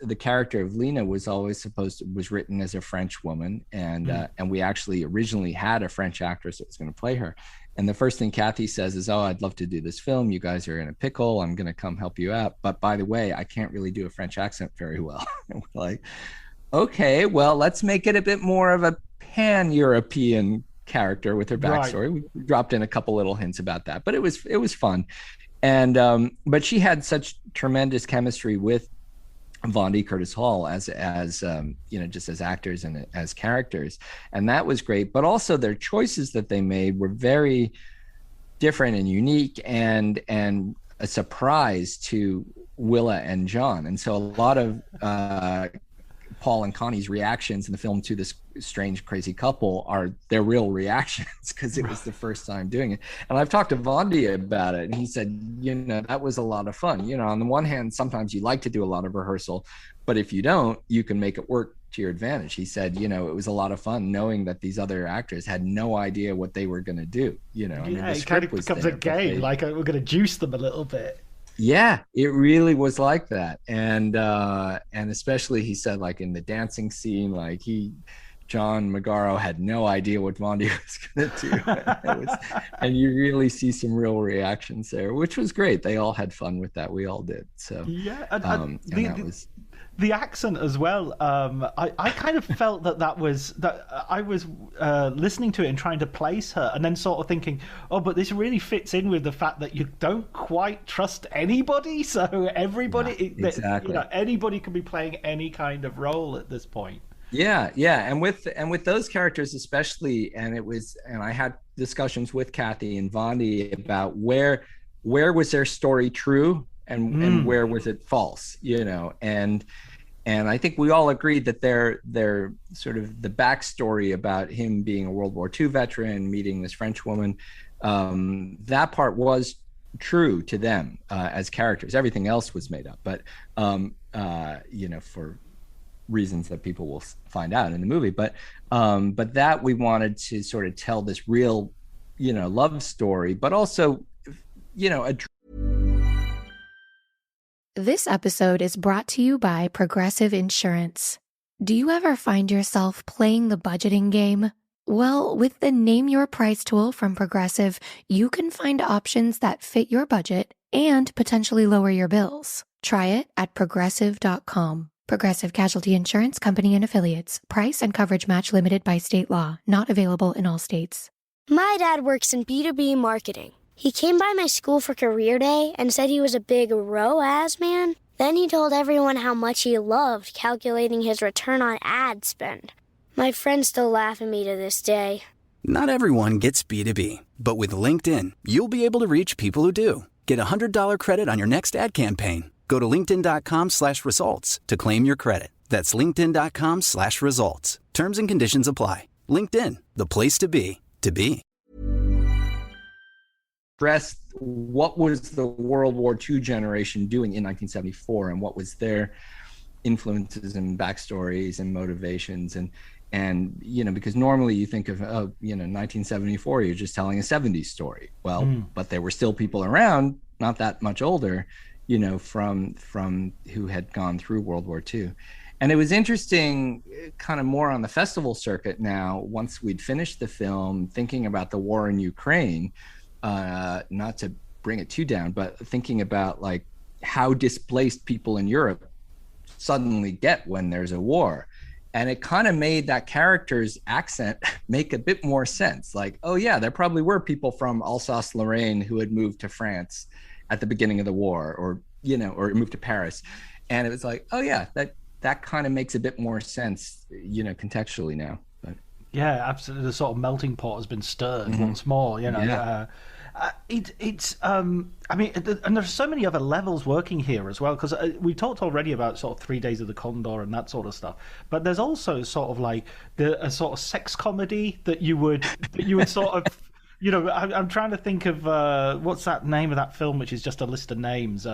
I: the character of Lena was always was written as a French woman. And we actually originally had a French actress that was going to play her. And the first thing Kathy says is, "Oh, I'd love to do this film. You guys are in a pickle. I'm going to come help you out. But by the way, I can't really do a French accent very well." And we're like, okay, well, let's make it a bit more of a pan-European character with her backstory. Right. We dropped in a couple little hints about that, but it was fun. And but she had such tremendous chemistry with Vondie Curtis Hall as just as actors and as characters, and that was great. But also their choices that they made were very different and unique, and a surprise to Willa and John. And so a lot of Paul and Connie's reactions in the film to this strange, crazy couple are their real reactions, because it was the first time doing it. And I've talked to Vondie about it, and he said, that was a lot of fun. On the one hand, sometimes you like to do a lot of rehearsal, but if you don't, you can make it work to your advantage. He said, it was a lot of fun knowing that these other actors had no idea what they were going to do. The
J: it kind of becomes a game, like we're going to juice them a little bit.
I: Yeah, it really was like that. And especially, he said, like in the dancing scene, like John Magaro had no idea what Vondie was going to do. And you really see some real reactions there, which was great. They all had fun with that. We all did. So
J: yeah, the accent as well. I kind of felt that I was listening to it and trying to place her, and then sort of thinking, oh, but this really fits in with the fact that you don't quite trust anybody. So everybody,
I: exactly.
J: Anybody can be playing any kind of role at this point.
I: Yeah, and with those characters especially, and I had discussions with Kathy and Vondie about where was their story true and where was it false, and I think we all agreed that their sort of the backstory about him being a World War II veteran, meeting this French woman, that part was true to them as characters. Everything else was made up, but for reasons that people will find out in the movie. But that we wanted to sort of tell this real, love story, but also,
C: This episode is brought to you by Progressive Insurance. Do you ever find yourself playing the budgeting game? Well, with the Name Your Price tool from Progressive, you can find options that fit your budget and potentially lower your bills. Try it at Progressive.com. Progressive Casualty Insurance Company and Affiliates. Price and coverage match limited by state law. Not available in all states.
K: My dad works in B2B marketing. He came by my school for career day and said he was a big ROAS man. Then he told everyone how much he loved calculating his return on ad spend. My friends still laugh at me to this day.
L: Not everyone gets B2B, but with LinkedIn, you'll be able to reach people who do. Get a $100 credit on your next ad campaign. Go to linkedin.com/results to claim your credit. That's linkedin.com/results. Terms and conditions apply. LinkedIn, the place to be, to be.
I: Address what was the World War II generation doing in 1974, and what was their influences and backstories and motivations, and because normally you think of 1974, you're just telling a 70s story. Well, but there were still people around, not that much older, from who had gone through World War II. And it was interesting, kind of more on the festival circuit now, once we'd finished the film, thinking about the war in Ukraine. Not to bring it too down, but thinking about like how displaced people in Europe suddenly get when there's a war. And it kind of made that character's accent make a bit more sense. Like, oh yeah, there probably were people from Alsace-Lorraine who had moved to France at the beginning of the war, or moved to Paris. And it was like, oh yeah, that that kind of makes a bit more sense, contextually now. But
J: yeah, absolutely, the sort of melting pot has been stirred once more.
I: Yeah.
J: I mean, and there's so many other levels working here as well, because we talked already about sort of 3 Days of the Condor and that sort of stuff, but there's also sort of like a sort of sex comedy that you would sort of I'm trying to think of what's that name of that film, which is just a list of names.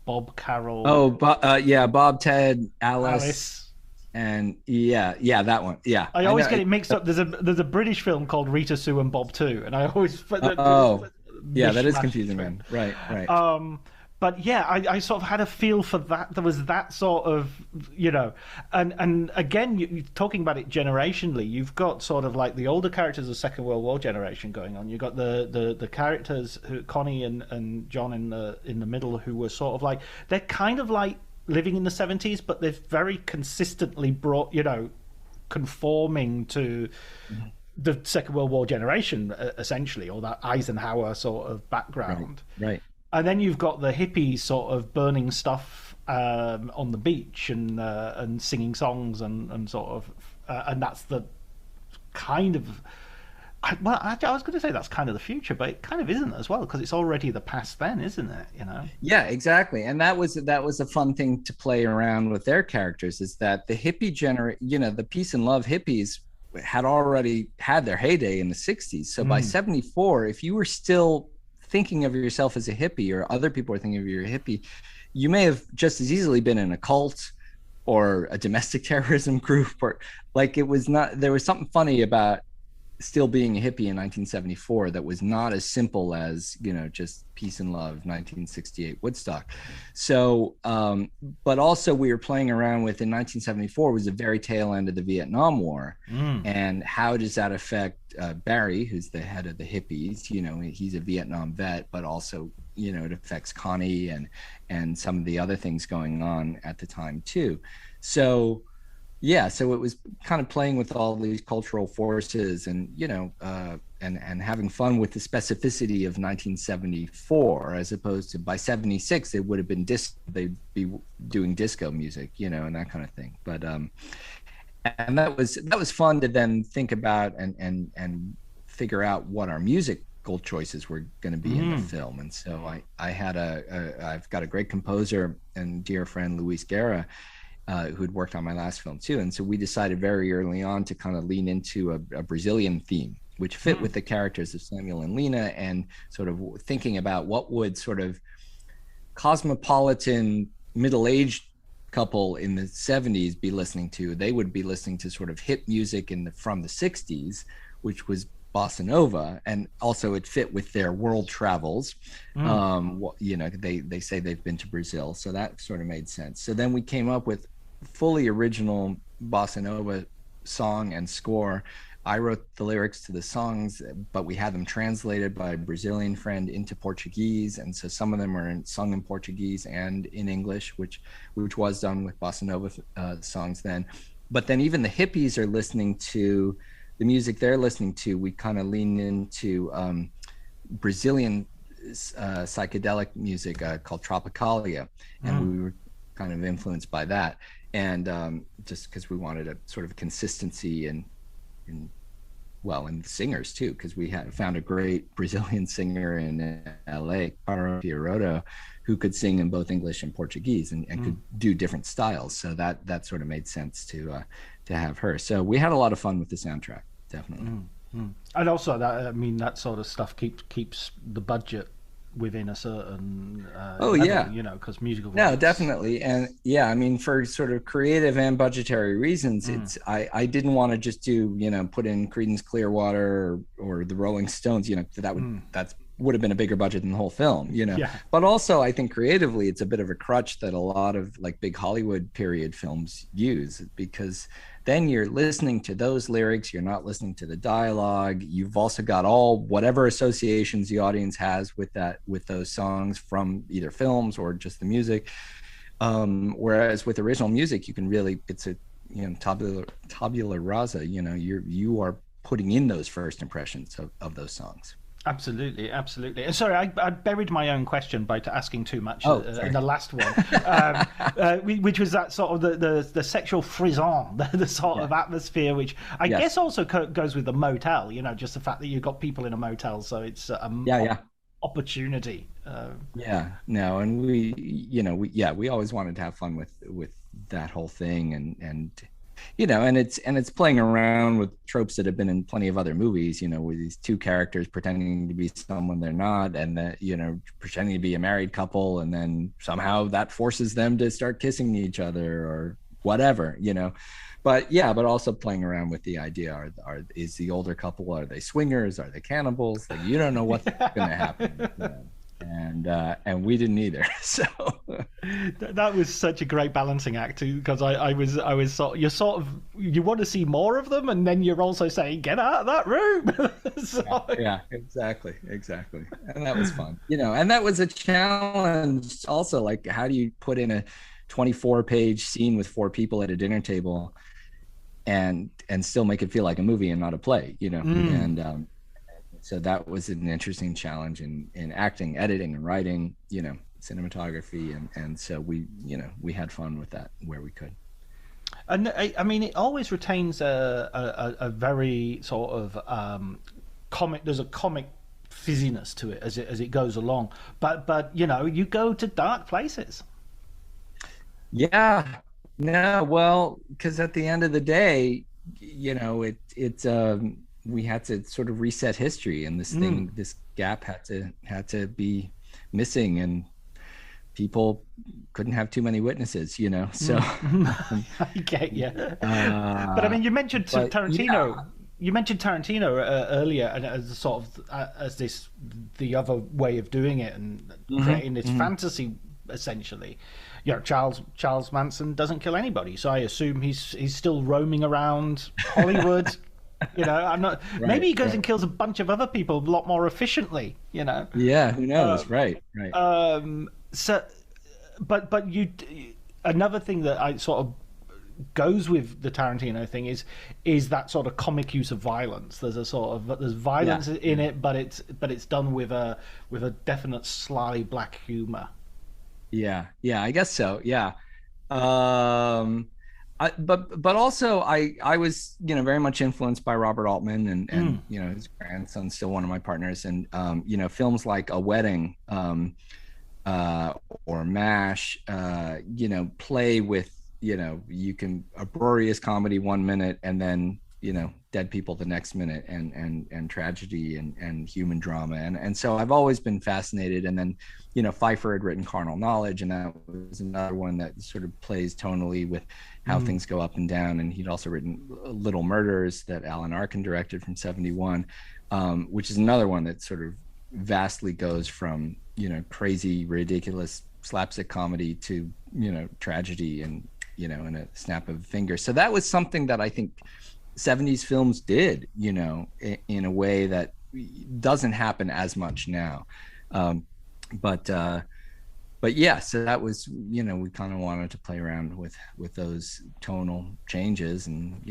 J: Bob, Carol.
I: Oh, Bob, Ted, Alice. And yeah, that one. Yeah,
J: I always get it mixed up. There's a British film called Rita Sue and Bob 2, and I always
I: yeah, that is confusing, man. Right.
J: But yeah, I sort of had a feel for that. There was that sort of, and again, you talking about it generationally, you've got sort of like the older characters of Second World War generation going on. You've got the characters who Connie and John in the middle, who were sort of like, they're kind of like living in the 70s, but they've very consistently brought, conforming to the Second World War generation, essentially, or that Eisenhower sort of background.
I: Right.
J: And then you've got the hippies sort of burning stuff on the beach and singing songs and sort of, and that's the kind of, I was going to say that's kind of the future, but it kind of isn't as well, because it's already the past then, isn't it?
I: Yeah, exactly. And that was a fun thing to play around with their characters, is that the hippie the peace and love hippies had already had their heyday in the 60s. So by 74, if you were still thinking of yourself as a hippie, or other people are thinking of you as a hippie, you may have just as easily been in a cult or a domestic terrorism group, or like, it was not, there was something funny about still being a hippie in 1974 that was not as simple as just peace and love 1968 Woodstock. So but also we were playing around with, in 1974 was the very tail end of the Vietnam War, and how does that affect Barry, who's the head of the hippies? He's a Vietnam vet, but also it affects Connie and some of the other things going on at the time too. So yeah, so it was kind of playing with all these cultural forces, and and having fun with the specificity of 1974, as opposed to by 76 it would have been they'd be doing disco music, and that kind of thing. But and that was fun to then think about and figure out what our musical choices were going to be in the film. And so I've got a great composer and dear friend, Luis Guerra, who'd worked on my last film too. And so we decided very early on to kind of lean into a Brazilian theme, which fit with the characters of Samuel and Lena, and sort of thinking about what would sort of cosmopolitan middle-aged couple in the 70s be listening to. They would be listening to sort of hip music from the 60s, which was bossa nova, and also it fit with their world travels. They say they've been to Brazil, so that sort of made sense. So then we came up with fully original bossa nova song and score. I wrote the lyrics to the songs, but we had them translated by a Brazilian friend into Portuguese, and so some of them are sung in Portuguese and in English, which was done with bossa nova songs then. But then even the hippies are listening to the music they're listening to. We kind of leaned into Brazilian psychedelic music called Tropicalia, and we were kind of influenced by that. And just because we wanted a sort of consistency in singers too, because we found a great Brazilian singer in LA, Caro Fioroto, who could sing in both English and Portuguese, and could do different styles. So that sort of made sense to have her. So we had a lot of fun with the soundtrack, definitely.
J: And also that sort of stuff keeps the budget within a certain level, because musical.
I: No, definitely. And yeah, I mean, for sort of creative and budgetary reasons, it's I didn't want to just do, put in Creedence Clearwater or the Rolling Stones, that would have been a bigger budget than the whole film,
J: Yeah.
I: But also I think creatively it's a bit of a crutch that a lot of like big Hollywood period films use, because then you're listening to those lyrics, you're not listening to the dialogue. You've also got whatever associations the audience has with those songs from either films or just the music. Whereas with original music, you can really, it's a tabula rasa. You are putting in those first impressions of those songs.
J: Absolutely, absolutely. And sorry, I buried my own question by asking too much in the last one, which was that sort of the sexual frisson, the sort of atmosphere, which I guess also goes with the motel. You know, just the fact that you've got people in a motel, so it's opportunity.
I: And we always wanted to have fun with that whole thing, and it's playing around with tropes that have been in plenty of other movies, with these two characters pretending to be someone they're not, and that, pretending to be a married couple, and then somehow that forces them to start kissing each other or whatever, but also playing around with the idea, is the older couple, are they swingers, are they cannibals? Like, you don't know what's going to happen. And we didn't either. So
J: that was such a great balancing act, because I was you want to see more of them, and then you're also saying, get out of that room.
I: Exactly, and that was fun, and that was a challenge also. Like, how do you put in a 24-page scene with 4 people at a dinner table and still make it feel like a movie and not a play, and so that was an interesting challenge in acting, editing, and writing, cinematography. And so we had fun with that where we could.
J: And I mean, it always retains a very sort of comic, there's a comic fizziness to it as it goes along. But you go to dark places.
I: Yeah. No, well, because at the end of the day, we had to sort of reset history, and this gap had to be missing, and people couldn't have too many witnesses, so
J: I get you. But I mean, you mentioned Tarantino. You mentioned Tarantino earlier, and as a sort of as the other way of doing it, and creating this fantasy, essentially. Charles Manson doesn't kill anybody, so I assume he's still roaming around Hollywood. I'm not. Maybe he goes and kills a bunch of other people a lot more efficiently.
I: Yeah, who knows? Right.
J: So, but another thing that I sort of goes with the Tarantino thing is that sort of comic use of violence. There's violence in it, but it's done with a definite sly black humor.
I: Yeah, I guess so. Yeah. But also I was very much influenced by Robert Altman, and his grandson's still one of my partners, and films like A Wedding or MASH play with you can uproarious comedy 1 minute, and then dead people the next minute, and tragedy and human drama, and so I've always been fascinated. And then Pfeiffer had written Carnal Knowledge, and that was another one that sort of plays tonally with how things go up and down. And he'd also written Little Murders that Alan Arkin directed from 1971, which is another one that sort of vastly goes from crazy, ridiculous slapstick comedy to tragedy, and in a snap of a finger. So that was something that I think 70s films did, in a way that doesn't happen as much now. But yeah, so that was, we kind of wanted to play around with those tonal changes, and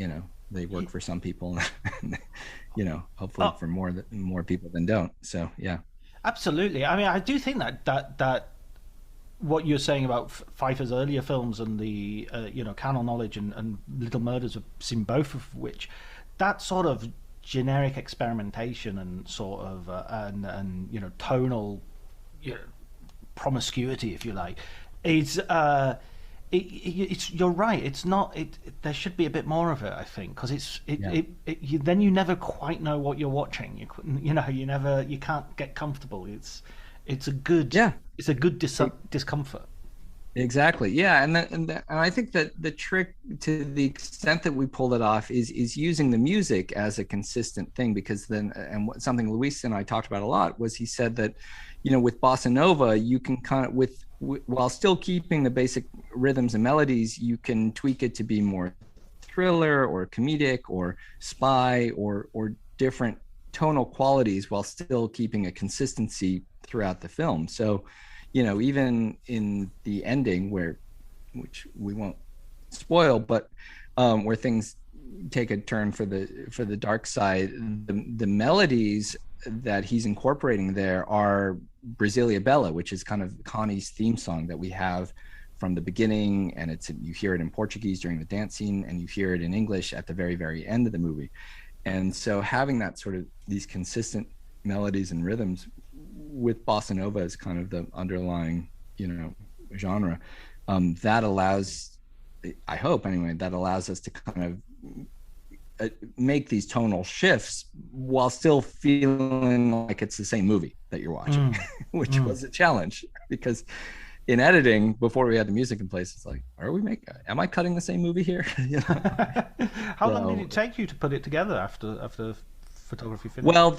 I: they work for some people, and hopefully for more people than don't. So yeah, absolutely.
J: I mean, I do think that what you're saying about Pfeiffer's earlier films and the Carnal Knowledge and Little Murders, I've seen both of which, that sort of generic experimentation and sort of and tonal promiscuity, if you like, is it's you're right. It's not. There should be a bit more of it, I think, because then you never quite know what you're watching. You can't get comfortable. It's a good It's a good discomfort.
I: Exactly. Yeah, and I think that the trick, to the extent that we pulled it off, is using the music as a consistent thing, because then, and something Luis and I talked about a lot was, he said that, with bossa nova, you can kind of while still keeping the basic rhythms and melodies, you can tweak it to be more thriller or comedic or spy or different tonal qualities, while still keeping a consistency throughout the film. So, even in the ending, which we won't spoil, but where things take a turn for the dark side, the melodies that he's incorporating there are Brasilia Bella, which is kind of Connie's theme song that we have from the beginning, and you hear it in Portuguese during the dance scene, and you hear it in English at the very, very end of the movie. And so having that sort of these consistent melodies and rhythms with bossa nova as kind of the underlying, genre, that allows, I hope anyway, that allows us to kind of make these tonal shifts while still feeling like it's the same movie that you're watching, which was a challenge, because in editing, before we had the music in place, it's like, am I cutting the same movie here?
J: How long did it take you to put it together after photography finished?
I: Well,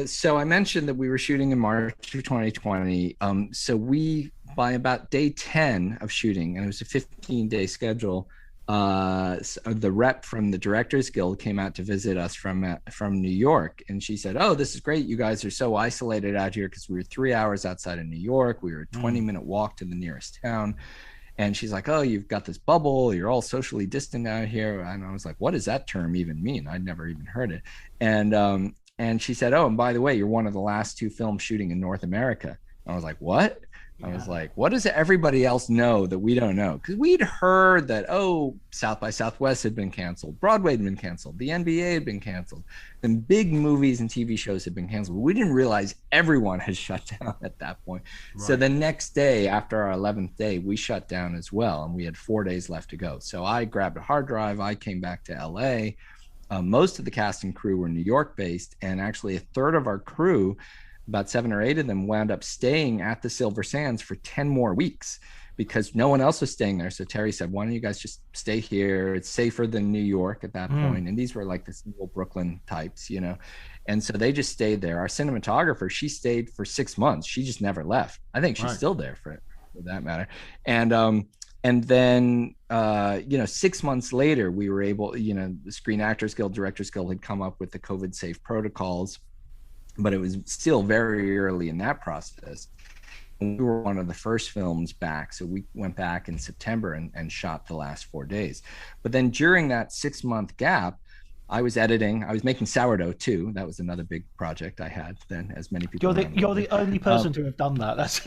I: so I mentioned that we were shooting in March of 2020. So we, by about day 10 of shooting, and it was a 15-day schedule, the rep from the Directors Guild came out to visit us from New York, and she said, "Oh, this is great. You guys are so isolated out here," because we were 3 hours outside of New York. We were a 20-minute walk to the nearest town. And she's like, "Oh, you've got this bubble. You're all socially distant out here." And I was like, "What does that term even mean?" I'd never even heard it. And she said, "Oh, and by the way, you're one of the last 2 films shooting in North America." And I was like, "What?" I was like, what does everybody else know that we don't know? Because we'd heard that, South by Southwest had been canceled, Broadway had been canceled, the NBA had been canceled, and big movies and TV shows had been canceled. We didn't realize everyone had shut down at that point. Right. So the next day, after our 11th day, we shut down as well, and we had 4 days left to go. So I grabbed a hard drive. I came back to LA. Most of the cast and crew were New York based, and actually a third of our crew, about 7 or 8 of them, wound up staying at the Silver Sands for 10 more weeks because no one else was staying there. So Terry said, "Why don't you guys just stay here? It's safer than New York at that point." And these were like the single Brooklyn types, And so they just stayed there. Our cinematographer, she stayed for 6 months. She just never left. I think she's still there for that matter. And then 6 months later, we were able, the Screen Actors Guild, Directors Guild had come up with the COVID safe protocols, but it was still very early in that process. We were one of the first films back. So we went back in September and shot the last 4 days. But then during that 6-month gap, I was editing. I was making sourdough too. That was another big project I had then, as many people.
J: You're the only person to have done that. That's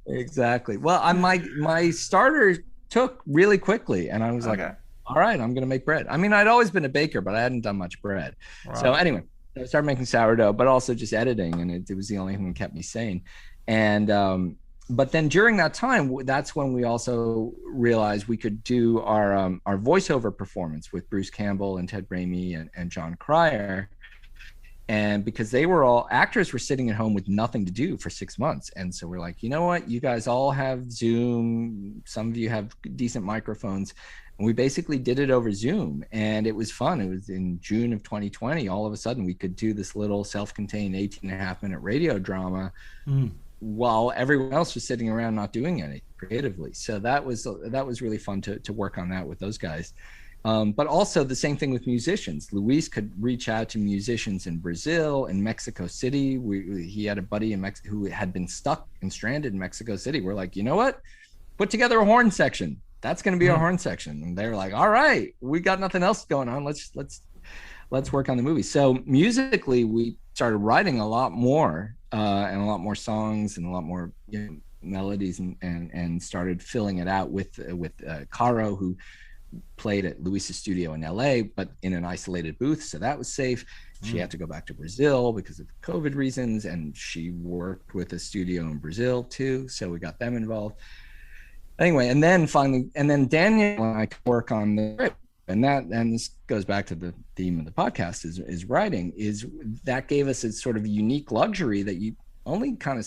I: exactly. Well, my starter took really quickly, and I was like, all right, I'm going to make bread. I mean, I'd always been a baker, but I hadn't done much bread. Right. So anyway, I started making sourdough, but also just editing, and it was the only thing that kept me sane. And but then during that time, that's when we also realized we could do our voiceover performance with Bruce Campbell and Ted Raimi and John Cryer. And because actors were sitting at home with nothing to do for 6 months. And so we're like, you know what, you guys all have Zoom. Some of you have decent microphones. And we basically did it over Zoom, and it was fun. It was in June of 2020. All of a sudden we could do this little self-contained 18.5-minute radio drama while everyone else was sitting around not doing anything creatively. So that was really fun to work on that with those guys. But also the same thing with musicians. Luis could reach out to musicians in Brazil, in Mexico City. He had a buddy in Mexico who had been stuck and stranded in Mexico City. We're like, you know what? Put together a horn section. That's going to be our horn section. And they were like, all right, we got nothing else going on. Let's work on the movie. So musically, we started writing a lot more and a lot more songs and a lot more melodies and started filling it out with Caro, who played at Luis's studio in LA, but in an isolated booth. So that was safe. She had to go back to Brazil because of COVID reasons. And she worked with a studio in Brazil too. So we got them involved. Anyway, and then Daniel and I work on the script, and this goes back to the theme of the podcast is writing. Is that gave us a sort of unique luxury that you only kind of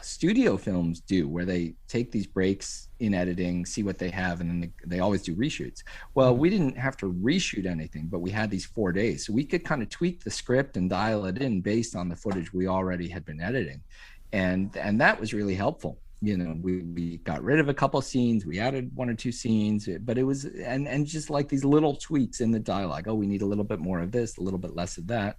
I: studio films do, where they take these breaks in editing, see what they have, and then they always do reshoots. Well, we didn't have to reshoot anything, but we had these 4 days, so we could kind of tweak the script and dial it in based on the footage we already had been editing, and that was really helpful. We got rid of a couple of scenes, we added 1 or 2 scenes, but it was and just like these little tweaks in the dialogue. We need a little bit more of this, a little bit less of that,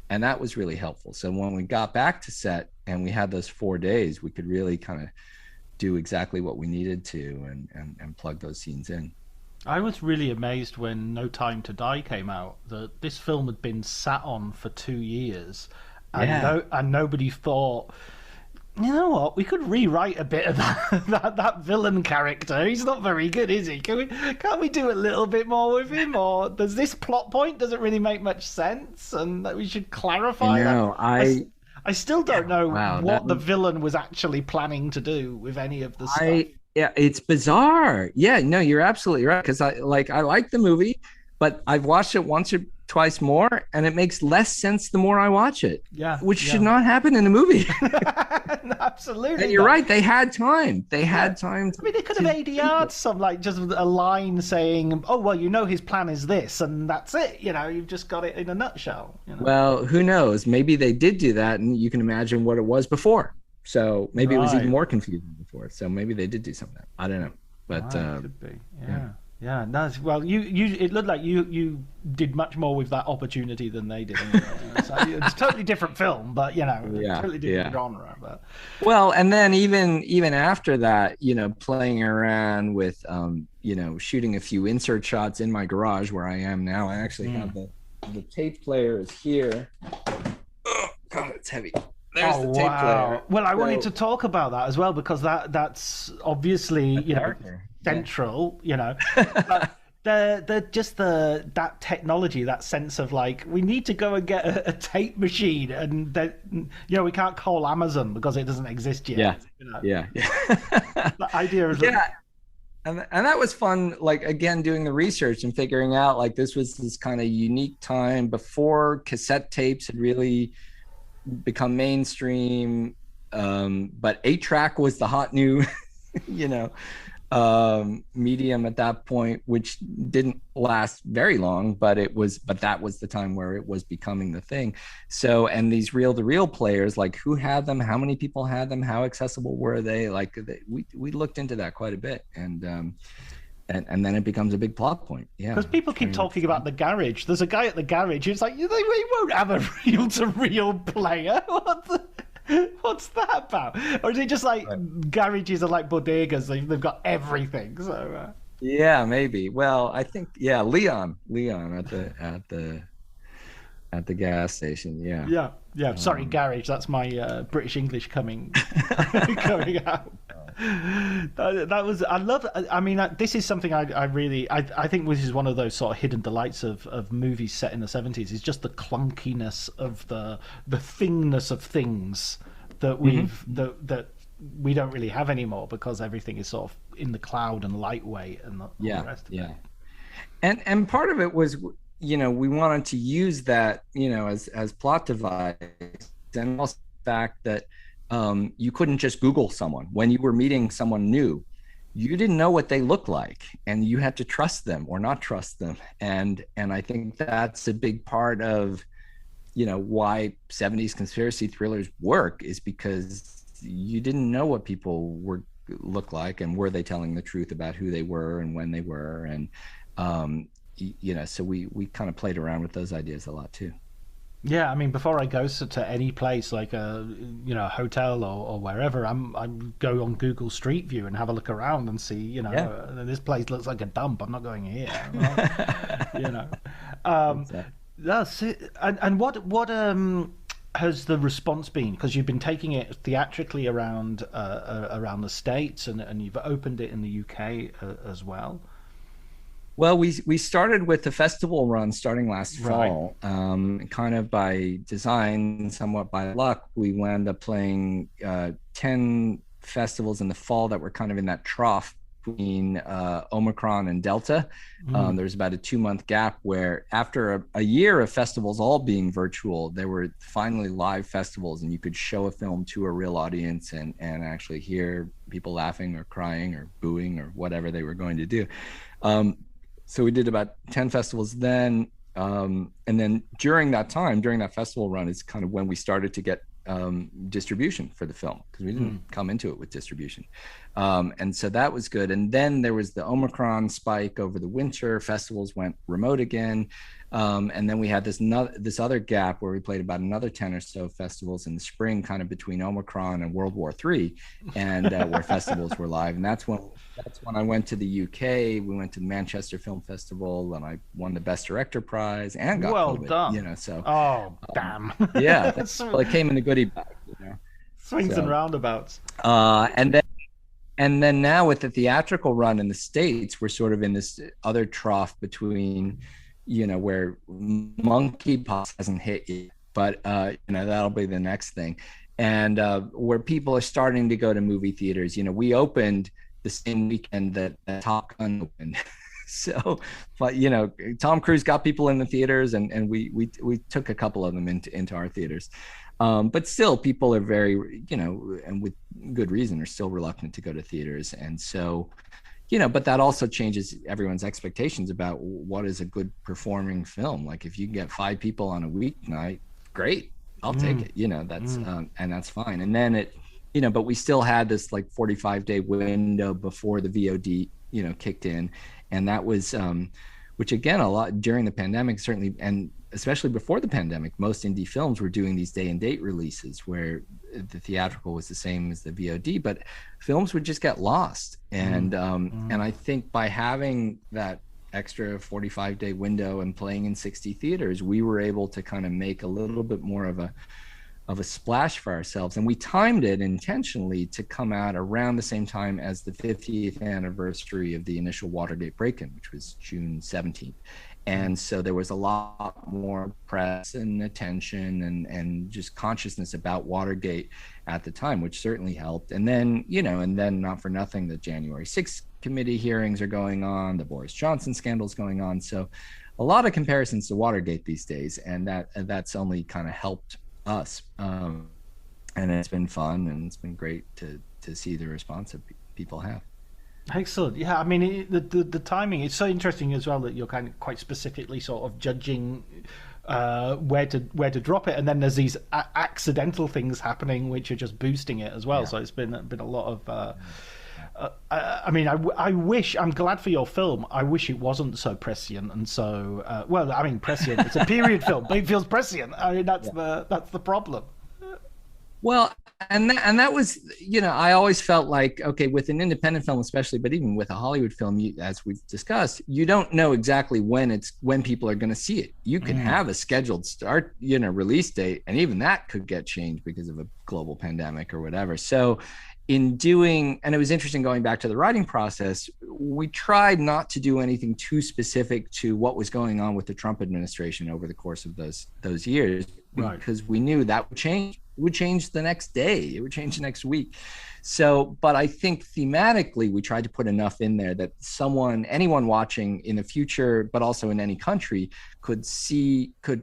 I: and that was really helpful. So when we got back to set and we had those 4 days, we could really kind of do exactly what we needed to and plug those scenes in.
J: I was really amazed when No Time to Die came out that this film had been sat on for 2 years, and and nobody thought, you know what, we could rewrite a bit of that villain character. He's not very good, is he? Can't we do a little bit more with him? Or does this plot point doesn't really make much sense, and that we should clarify that? I still don't know what the villain was actually planning to do with any of the stuff.
I: Yeah, it's bizarre. Yeah, no, you're absolutely right. Because I like the movie, but I've watched it once or twice more, and it makes less sense the more I watch it.
J: Yeah,
I: which should not happen in a movie.
J: Absolutely.
I: And you're right. They had time. They had time.
J: I mean, they could have ADR'd some, like, just a line saying, "Oh, well, you know, his plan is this," and that's it. You know, you've just got it in a nutshell. You know?
I: Well, who knows? Maybe they did do that, and you can imagine what it was before. So maybe it was even more confusing before. So maybe they did do something. I don't know, but
J: could be. Yeah. No, well, you it looked like you did much more with that opportunity than they did. Anyway. So it's a totally different film, but totally different genre. But
I: well, and then even after that, playing around with shooting a few insert shots in my garage where I am now. I actually have the tape player is here. Oh God, it's heavy. There's the tape player.
J: Well, I wanted to talk about that as well, because that's obviously central. But that technology, that sense of like, we need to go and get a tape machine, and we can't call Amazon because it doesn't exist yet.
I: Yeah.
J: The idea is
I: and that was fun. Like, again, doing the research and figuring out like this was this kind of unique time before cassette tapes had really become mainstream, but 8-track was the hot new medium at that point, which didn't last very long, but that was the time where it was becoming the thing. So, and these reel-to-reel players, like, who had them, how many people had them, how accessible were they? Like, we looked into that quite a bit, and then it becomes a big plot point. Yeah,
J: because people keep talking about the garage. There's a guy at the garage who's like, they won't have a reel-to-reel player. What's that about? Or is it just like garages are like bodegas? They've got everything. So
I: yeah, maybe. Well, I think Leon at the gas station.
J: Yeah. Sorry, garage. That's my British English coming out. That was, I love. I mean, this is something I really think this is one of those sort of hidden delights of movies set in the 70s. Is just the clunkiness of the thingness of things that that we don't really have anymore, because everything is sort of in the cloud and lightweight and all the rest of it.
I: And part of it was, we wanted to use that, as plot device, and also the fact that you couldn't just Google someone. When you were meeting someone new, you didn't know what they looked like, and you had to trust them or not trust them. And I think that's a big part of, why 70s conspiracy thrillers work, is because you didn't know what people looked like, and were they telling the truth about who they were and when they were. And, so we kind of played around with those ideas a lot too.
J: Yeah, I mean, before I go to any place like a hotel or wherever, I'm go on Google Street View and have a look around and see, this place looks like a dump. I'm not going here.
I: Exactly.
J: That's it. And what has the response been? Because you've been taking it theatrically around the States, and you've opened it in the UK as well.
I: Well, we started with the festival run starting last fall, kind of by design, somewhat by luck. We wound up playing 10 festivals in the fall that were kind of in that trough between Omicron and Delta. There's about a 2-month gap where, after a year of festivals all being virtual, there were finally live festivals, and you could show a film to a real audience and actually hear people laughing or crying or booing or whatever they were going to do. So we did about 10 festivals then. And then during that time, during that festival run, is kind of when we started to get distribution for the film, because we didn't come into it with distribution. And so that was good. And then there was the Omicron spike over the winter. Festivals went remote again. And then we had this other gap where we played about another 10 or so festivals in the spring, kind of between Omicron and World War III, and where festivals were live. And that's when I went to the UK. We went to the Manchester Film Festival, and I won the Best Director prize and got
J: well
I: COVID,
J: done.
I: So
J: damn.
I: Yeah, well, it came in the goodie bag,
J: Swings and roundabouts.
I: And then now with the theatrical run in the States, we're sort of in this other trough between, where monkeypox hasn't hit yet, but that'll be the next thing, and where people are starting to go to movie theaters. We opened the same weekend that Top Gun opened. So, but Tom Cruise got people in the theaters, and we took a couple of them into our theaters. But still, people are very, and with good reason, are still reluctant to go to theaters. And so, but that also changes everyone's expectations about what is a good performing film. Like if you can get 5 people on a weeknight, great, I'll take it. That's and that's fine. And then but we still had this like 45-day window before the VOD, kicked in, and that was, which again, a lot during the pandemic, certainly, and especially before the pandemic, most indie films were doing these day and date releases where the theatrical was the same as the VOD, but films would just get lost. And and I think by having that extra 45-day window and playing in 60 theaters, we were able to kind of make a little bit more of a splash for ourselves. And we timed it intentionally to come out around the same time as the 50th anniversary of the initial Watergate break-in, which was June 17th. And so there was a lot more press and attention and just consciousness about Watergate at the time, which certainly helped. And then, and then not for nothing, the January 6th committee hearings are going on, the Boris Johnson scandal's going on. So a lot of comparisons to Watergate these days, and that's only kind of helped us. And it's been fun, and it's been great to see the response that people have.
J: Excellent. Yeah, I mean, the timing is so interesting as well, that you're kind of quite specifically sort of judging where to drop it, and then there's these accidental things happening which are just boosting it as well. Yeah. So it's been a lot of. I mean, I wish, I'm glad for your film. I wish it wasn't so prescient and so prescient. It's a period film, but it feels prescient. I mean, that's the problem.
I: Well, and that was, I always felt like, okay, with an independent film especially, but even with a Hollywood film, as we've discussed, you don't know exactly when people are going to see it. You can have a scheduled start, release date, and even that could get changed because of a global pandemic or whatever. So and it was interesting going back to the writing process, we tried not to do anything too specific to what was going on with the Trump administration over the course of those years, because we knew that would change. It would change the next day. It would change the next week. So, but I think thematically, we tried to put enough in there that anyone watching in the future, but also in any country, could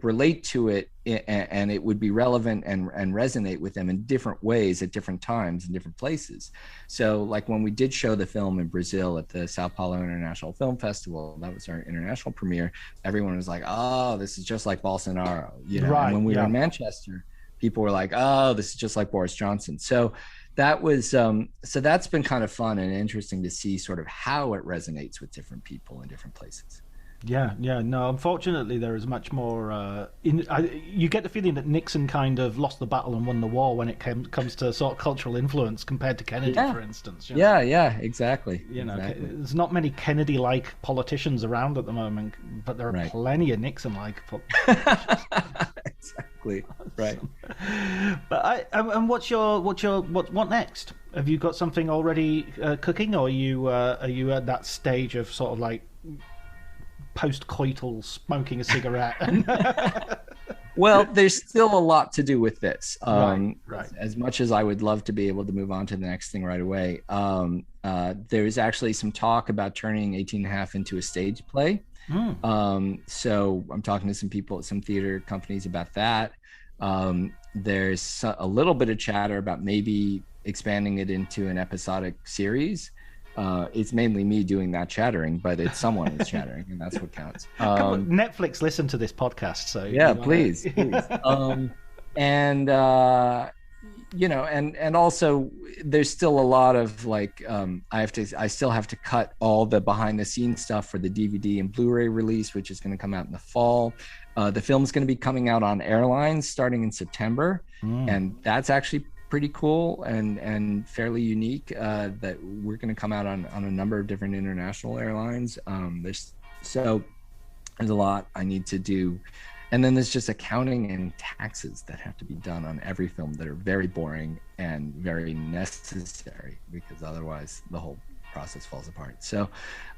I: relate to it, and it would be relevant and resonate with them in different ways at different times in different places. So like when we did show the film in Brazil at the Sao Paulo International Film Festival, that was our international premiere, everyone was like, oh, this is just like Bolsonaro, and when we were in Manchester, people were like, oh, this is just like Boris Johnson. So that was so that's been kind of fun and interesting to see sort of how it resonates with different people in different places.
J: Yeah. No, unfortunately, there is much more. You get the feeling that Nixon kind of lost the battle and won the war when it comes to sort of cultural influence compared to Kennedy, for instance.
I: Yeah, exactly.
J: Exactly. There's not many Kennedy-like politicians around at the moment, but there are plenty of Nixon-like politicians.
I: Exactly. Right.
J: But what next? Have you got something already cooking, or are you at that stage of sort of like post-coital smoking a cigarette?
I: Well, there's still a lot to do with this.
J: Right.
I: As much as I would love to be able to move on to the next thing right away, there's actually some talk about turning 18½ into a stage play. So I'm talking to some theater companies about that. There's a little bit of chatter about maybe expanding it into an episodic series. It's mainly me doing that chattering, but it's someone who's chattering, and that's what counts.
J: Netflix listen to this podcast, so
I: yeah, please. And and also there's still a lot of like, I still have to cut all the behind the scenes stuff for the DVD and Blu-ray release, which is going to come out in the fall. The film's going to be coming out on airlines starting in September. And that's actually pretty cool and fairly unique, that we're going to come out on a number of different international airlines. There's a lot I need to do. And then there's just accounting and taxes that have to be done on every film that are very boring and very necessary, because otherwise the whole process falls apart. So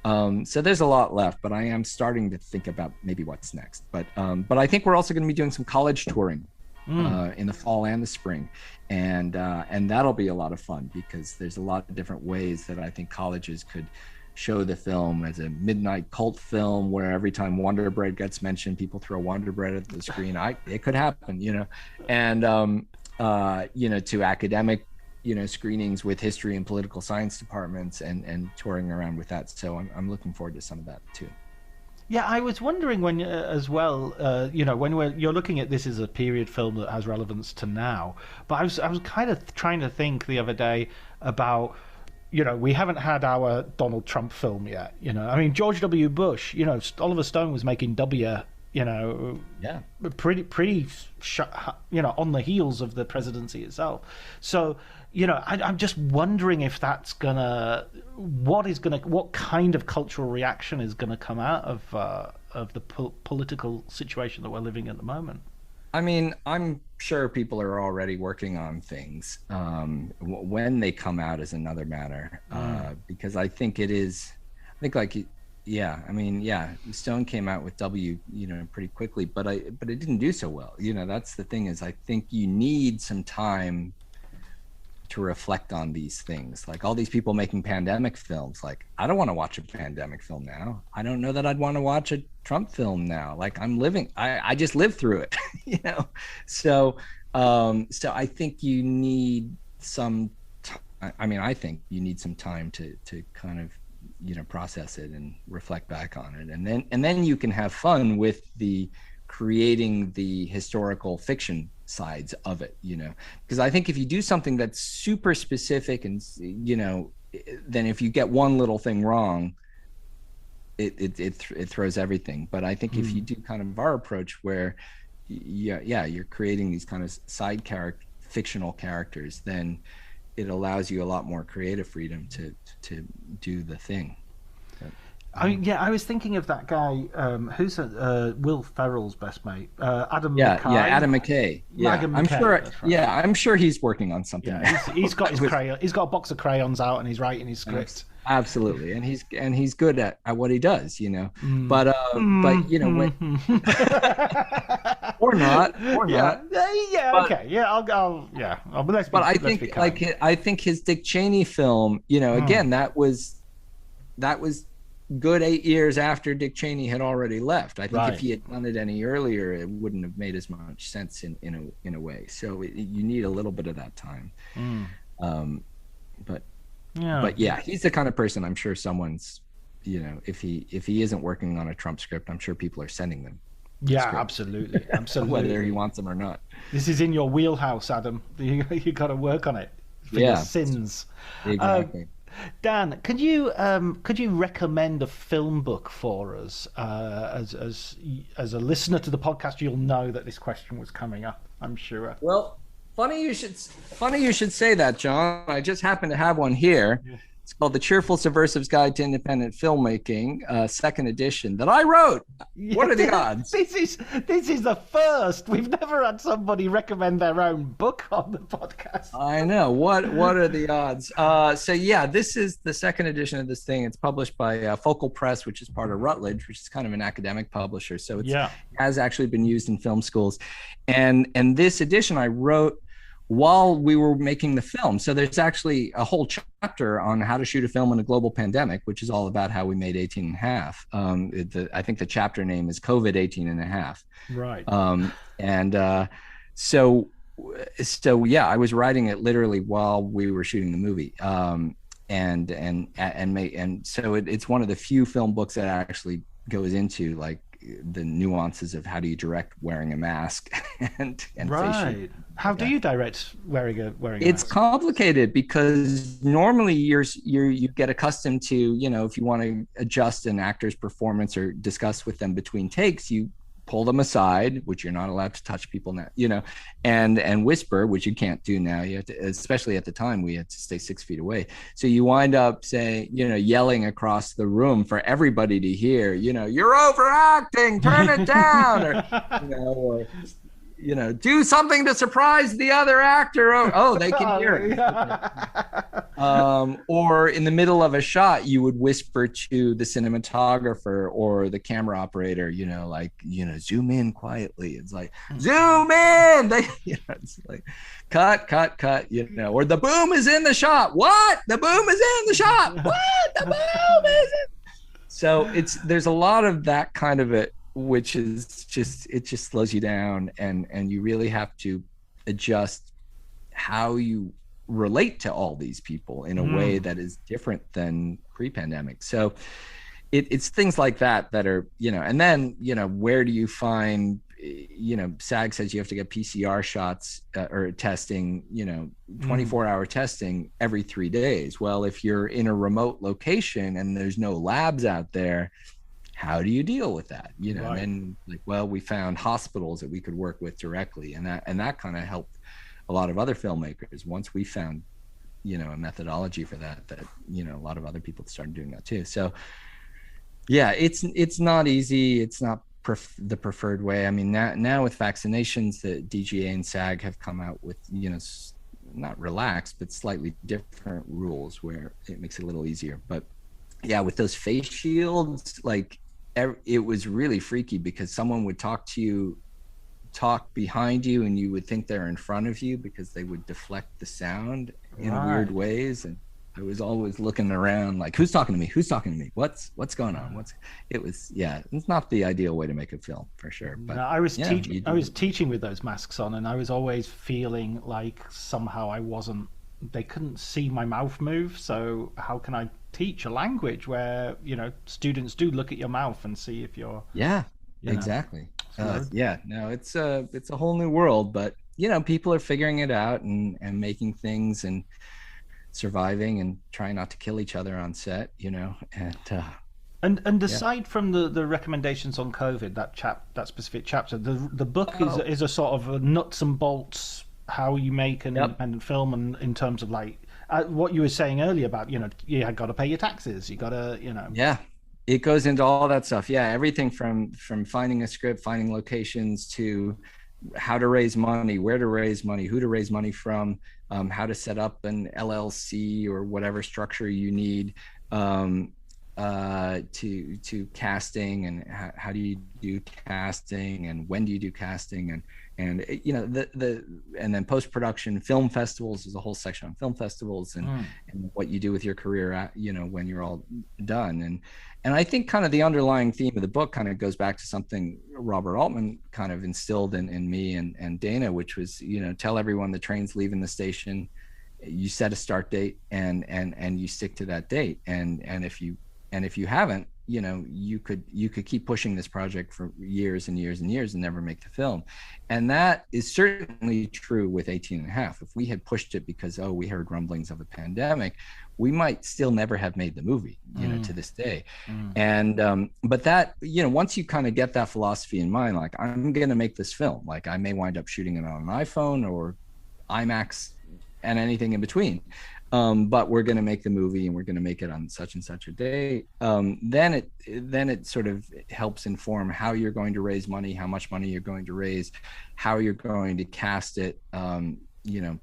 I: there's a lot left, but I am starting to think about maybe what's next. But I think we're also going to be doing some college touring in the fall and the spring. And that'll be a lot of fun, because there's a lot of different ways that I think colleges could show the film as a midnight cult film, where every time Wonder Bread gets mentioned, people throw Wonder Bread at the screen. It could happen, and to academic, screenings with history and political science departments, and touring around with that. So I'm looking forward to some of that too.
J: Yeah, I was wondering when as well, when you're looking at this as a period film that has relevance to now, but I was kind of trying to think the other day about, we haven't had our Donald Trump film yet. I mean, George W. Bush, Oliver Stone was making W, pretty on the heels of the presidency itself. So, I'm just wondering if that's what kind of cultural reaction is gonna come out of the political situation that we're living at the moment.
I: I mean, I'm sure people are already working on things. When they come out is another matter, because I think Stone came out with W, pretty quickly, but it didn't do so well. That's the thing, is I think you need some time to reflect on these things. Like all these people making pandemic films, like I don't want to watch a pandemic film now. I don't know that I'd want to watch a Trump film now. Like I just lived through it, So I think you need some I think you need some time to kind of process it and reflect back on it, and then you can have fun with the creating the historical fiction sides of it, because I think if you do something that's super specific and then if you get one little thing wrong, it throws everything. But I think if you do kind of our approach, where you're creating these kind of side fictional characters, then it allows you a lot more creative freedom to do the thing.
J: I was thinking of that guy who's Will Ferrell's best mate, Adam
I: McKay.
J: Yeah,
I: Adam McKay. Yeah, I'm sure. Right. Yeah, I'm sure he's working on something.
J: Yeah, he's got his crayon. He's got a box of crayons out, and he's writing his script.
I: Absolutely, and he's good at what he does, But or not. I think his Dick Cheney film, again, that was good 8 years after Dick Cheney had already left. I think if he had done it any earlier, it wouldn't have made as much sense in a way. So you need a little bit of that time. But he's the kind of person, I'm sure someone's, if he isn't working on a Trump script, I'm sure people are sending them.
J: Yeah, absolutely.
I: Whether he wants them or not.
J: This is in your wheelhouse, Adam. You got to work on it for your sins.
I: Exactly.
J: Dan, could you recommend a film book for us? As a listener to the podcast, you'll know that this question was coming up, I'm sure.
I: Well, funny you should say that, John. I just happen to have one here. Yeah. It's called The Cheerful Subversive's Guide to Independent Filmmaking, second edition, that I wrote. What are the odds?
J: This is the first. We've never had somebody recommend their own book on the podcast.
I: I know. What are the odds? This is the second edition of this thing. It's published by Focal Press, which is part of Routledge, which is kind of an academic publisher. So it has actually been used in film schools. And this edition I wrote while we were making the film. So there's actually a whole chapter on how to shoot a film in a global pandemic, which is all about how we made 18 and a half. I think the chapter name is COVID 18 and a half.
J: Right.
I: So I was writing it literally while we were shooting the movie. And so it's one of the few film books that actually goes into like the nuances of how do you direct wearing a mask and
J: right.
I: facial.
J: How do you direct wearing a
I: It's
J: mask?
I: complicated because normally you get accustomed to, you know, if you want to adjust an actor's performance or discuss with them between takes, you pull them aside, which you're not allowed to touch people now, you know, and whisper, which you can't do now. You have to, especially at the time, we had to stay 6 feet away. So you wind up saying, you know, yelling across the room for everybody to hear, you know, you're overacting, turn it down, or you know, do something to surprise the other actor. Oh, they can hear it. Or in the middle of a shot, you would whisper to the cinematographer or the camera operator, you know, like, you know, zoom in quietly. It's like, zoom in. They, you know, it's like, cut, you know, or the boom is in the shot. What? The boom is in the shot. What? The boom is in. So there's a lot of that kind of it, which is just, it just slows you down, and you really have to adjust how you relate to all these people in a way that is different than pre-pandemic. So it's things like that are, you know, and then, you know, where do you find, you know, SAG says you have to get PCR shots or testing, you know, 24-hour testing every 3 days. Well, if you're in a remote location and there's no labs out there, how do you deal with that? You know, right. And like, well, we found hospitals that we could work with directly, and that kind of helped a lot of other filmmakers. Once we found, you know, a methodology for that, you know, a lot of other people started doing that too. So yeah, it's not easy. It's not the preferred way. I mean, now with vaccinations, the DGA and SAG have come out with, you know, not relaxed, but slightly different rules where it makes it a little easier. But yeah, with those face shields, like, it was really freaky because someone would talk behind you and you would think they're in front of you because they would deflect the sound in weird ways. And I was always looking around like, who's talking to me? What's going on? It's not the ideal way to make a film, for sure. But
J: no, I was teaching with those masks on, and I was always feeling like somehow they couldn't see my mouth move. So how can I teach a language where, you know, students do look at your mouth and see if you're
I: exactly. It's a whole new world, but, you know, people are figuring it out and making things and surviving and trying not to kill each other on set, you know. And
J: aside from the recommendations on COVID, that specific chapter, the book is a sort of a nuts and bolts how you make an independent film, and in terms of like what you were saying earlier about, you know, you got to pay your taxes, you got to, you know.
I: Yeah, it goes into all that stuff. Yeah, everything from finding a script, finding locations, to how to raise money, where to raise money, who to raise money from, how to set up an LLC or whatever structure you need, to casting, and how do you do casting, and when do you do casting, and you know, and then post-production, film festivals. There's a whole section on film festivals and what you do with your career, you know, when you're all done. And I think kind of the underlying theme of the book kind of goes back to something Robert Altman kind of instilled in me and Dana, which was, you know, tell everyone the train's leaving the station, you set a start date, and you stick to that date. And if you haven't, you know, you could keep pushing this project for years and years and years and never make the film. And that is certainly true with 18½. If we had pushed it because, we heard rumblings of a pandemic, we might still never have made the movie, you know, to this day. And but that, you know, once you kind of get that philosophy in mind, like, I'm going to make this film, like, I may wind up shooting it on an iPhone or IMAX and anything in between. But we're going to make the movie, and we're going to make it on such and such a day. Then it sort of helps inform how you're going to raise money, how much money you're going to raise, how you're going to cast it. You know,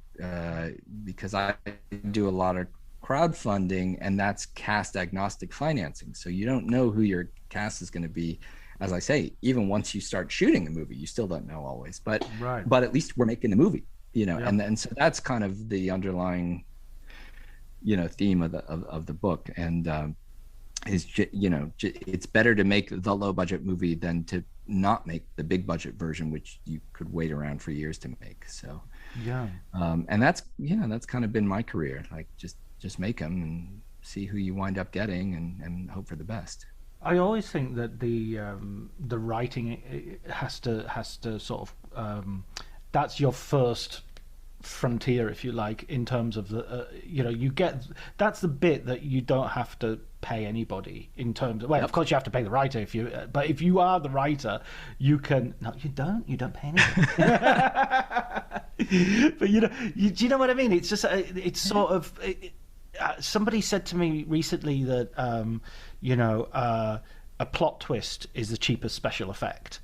I: because I do a lot of crowdfunding, and that's cast agnostic financing. So you don't know who your cast is going to be. As I say, even once you start shooting the movie, you still don't know always. But at least we're making the movie, you know. And so that's kind of the underlying, you know, theme of the book. And is, you know, it's better to make the low budget movie than to not make the big budget version, which you could wait around for years to make. So and that's kind of been my career, like just make them and see who you wind up getting, and hope for the best.
J: I always think that the writing has to sort of that's your first frontier, if you like, in terms of the you get, that's the bit that you don't have to pay anybody in terms of, well, of course you have to pay the writer but if you are the writer, you can, no, you don't pay anybody. But do you know what I mean? It's just it's sort of somebody said to me recently that a plot twist is the cheapest special effect.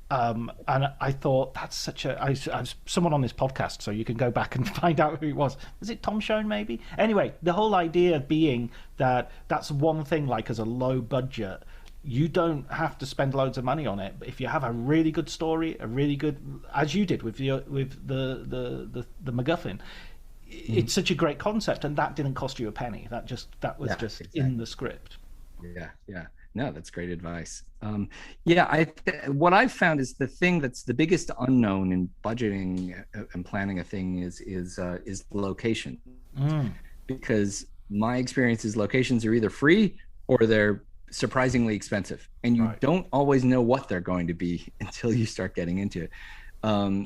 J: And I thought that's such a... I was someone on this podcast, so you can go back and find out who it was. Was it Tom Schoen, maybe? Anyway, the whole idea being that that's one thing, like as a low budget, you don't have to spend loads of money on it. But if you have a really good story, a really good... As you did with the MacGuffin, it's such a great concept, and that didn't cost you a penny. That was just exactly in the script.
I: Yeah. No, that's great advice. What I've found is the thing that's the biggest unknown in budgeting and planning a thing is location. Because my experience is locations are either free or they're surprisingly expensive, and you don't always know what they're going to be until you start getting into it.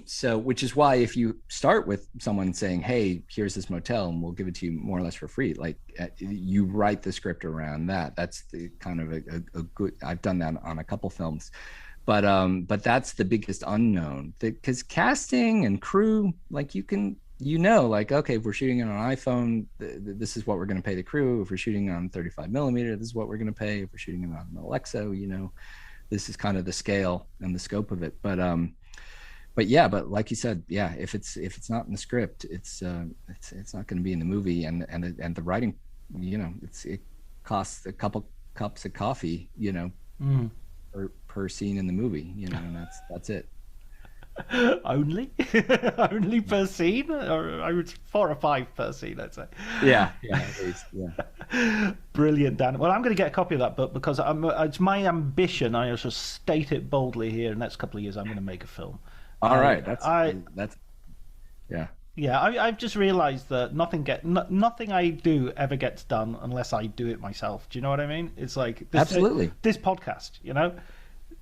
I: So, which is why if you start with someone saying, hey, here's this motel and we'll give it to you more or less for free, like you write the script around that. That's the kind of a good, I've done that on a couple films, but that's the biggest unknown, because casting and crew, like like, okay, if we're shooting it on an iPhone, this is what we're going to pay the crew. If we're shooting on 35 millimeter, this is what we're going to pay. If we're shooting it on an Alexa, this is kind of the scale and the scope of it. But like you said, if it's not in the script, it's not going to be in the movie, and the writing, it costs a couple cups of coffee, per scene in the movie, and that's it.
J: Only per scene, or I would 4 or 5 per scene, I'd say.
I: Yeah, at least, yeah.
J: Brilliant, Dan. Well, I'm going to get a copy of that book because it's my ambition. I shall state it boldly here. In the next couple of years, I'm going to make a film.
I: All right, that's yeah.
J: Yeah, I've just realised that nothing I do ever gets done unless I do it myself. Do you know what I mean? It's like
I: absolutely
J: this podcast.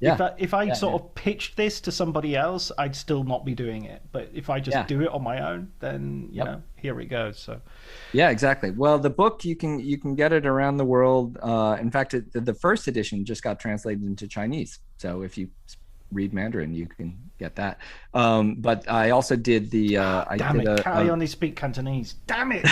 I: Yeah.
J: If I sort of pitched this to somebody else, I'd still not be doing it. But if I just do it on my own, then here it goes. So
I: yeah, exactly. Well, the book you can get it around the world. In fact, the first edition just got translated into Chinese. So if you read Mandarin, you can get that. But I also did the
J: I only speak Cantonese. Damn it.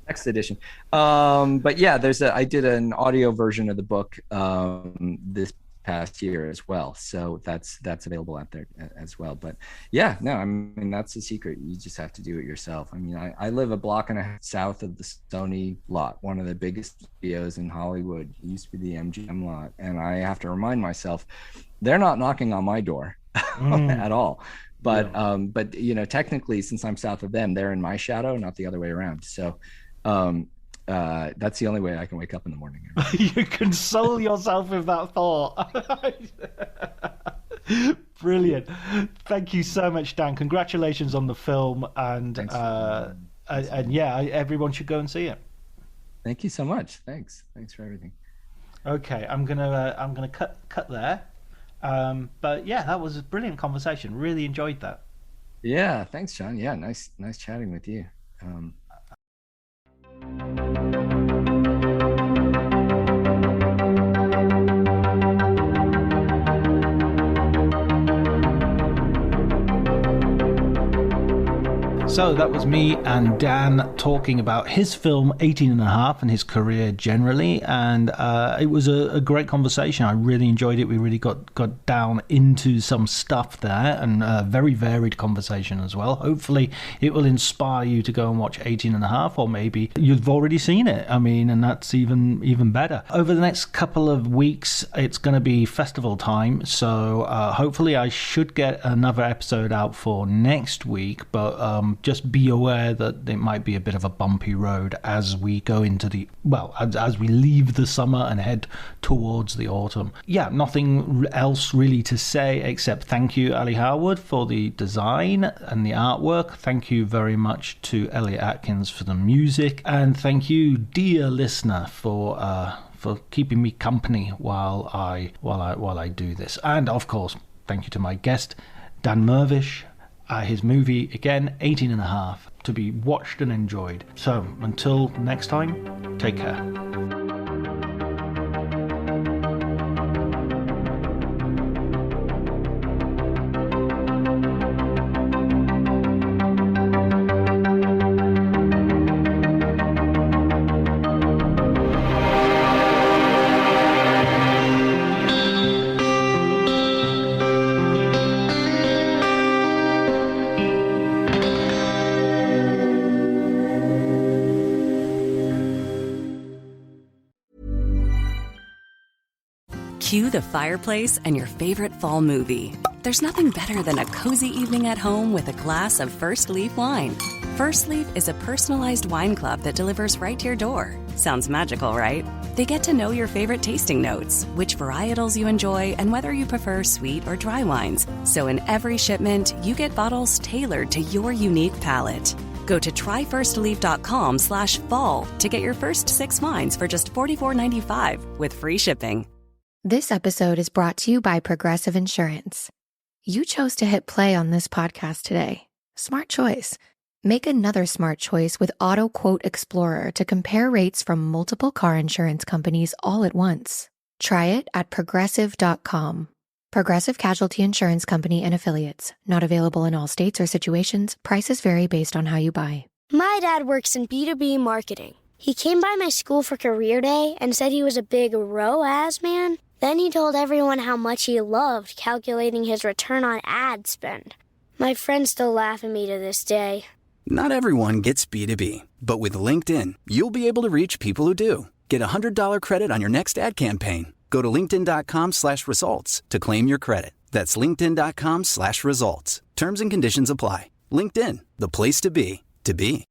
I: Next edition. But yeah, I did an audio version of the book this past year as well. So that's available out there as well. But yeah, no, I mean, that's the secret. You just have to do it yourself. I mean, I live a block and a half south of the Sony lot, one of the biggest studios in Hollywood. It used to be the MGM lot. And I have to remind myself, they're not knocking on my door at all. But technically, since I'm south of them, they're in my shadow, not the other way around. So that's the only way I can wake up in the morning.
J: You console yourself with that thought. Brilliant. Thank you so much, Dan. Congratulations on the film, and everyone should go and see it.
I: Thank you so much. Thanks for everything.
J: Okay, I'm gonna cut there. But yeah, that was a brilliant conversation. Really enjoyed that.
I: Yeah, thanks, John. Yeah, nice chatting with you.
H: So that was me and Dan talking about his film 18 and a Half and his career generally, and it was a great conversation. I really enjoyed it. We really got down into some stuff there, and a very varied conversation as well. Hopefully it will inspire you to go and watch 18 and a Half, or maybe you've already seen it. I mean, and that's even better. Over the next couple of weeks, it's going to be festival time, so hopefully I should get another episode out for next week, but just be aware that it might be a bit of a bumpy road as we go into as we leave the summer and head towards the autumn. Yeah, nothing else really to say except thank you, Ali Harwood, for the design and the artwork. Thank you very much to Elliot Atkins for the music, and thank you, dear listener, for for keeping me company while I do this. And of course, thank you to my guest, Dan Mirvish. His movie, again, 18½, to be watched and enjoyed. So, until next time, take care.
M: Cue the fireplace and your favorite fall movie. There's nothing better than a cozy evening at home with a glass of First Leaf wine. First Leaf is a personalized wine club that delivers right to your door. Sounds magical, right? They get to know your favorite tasting notes, which varietals you enjoy, and whether you prefer sweet or dry wines. So in every shipment, you get bottles tailored to your unique palate. Go to tryfirstleaf.com/fall to get your first 6 wines for just $44.95 with free shipping.
C: This episode is brought to you by Progressive Insurance. You chose to hit play on this podcast today. Smart choice. Make another smart choice with Auto Quote Explorer to compare rates from multiple car insurance companies all at once. Try it at progressive.com. Progressive Casualty Insurance Company and Affiliates. Not available in all states or situations. Prices vary based on how you buy.
K: My dad works in B2B marketing. He came by my school for career day and said he was a big ROAS man. Then he told everyone how much he loved calculating his return on ad spend. My friends still laugh at me to this day.
L: Not everyone gets B2B, but with LinkedIn, you'll be able to reach people who do. Get $100 credit on your next ad campaign. Go to linkedin.com/results to claim your credit. That's linkedin.com/results. Terms and conditions apply. LinkedIn, the place to be, to be.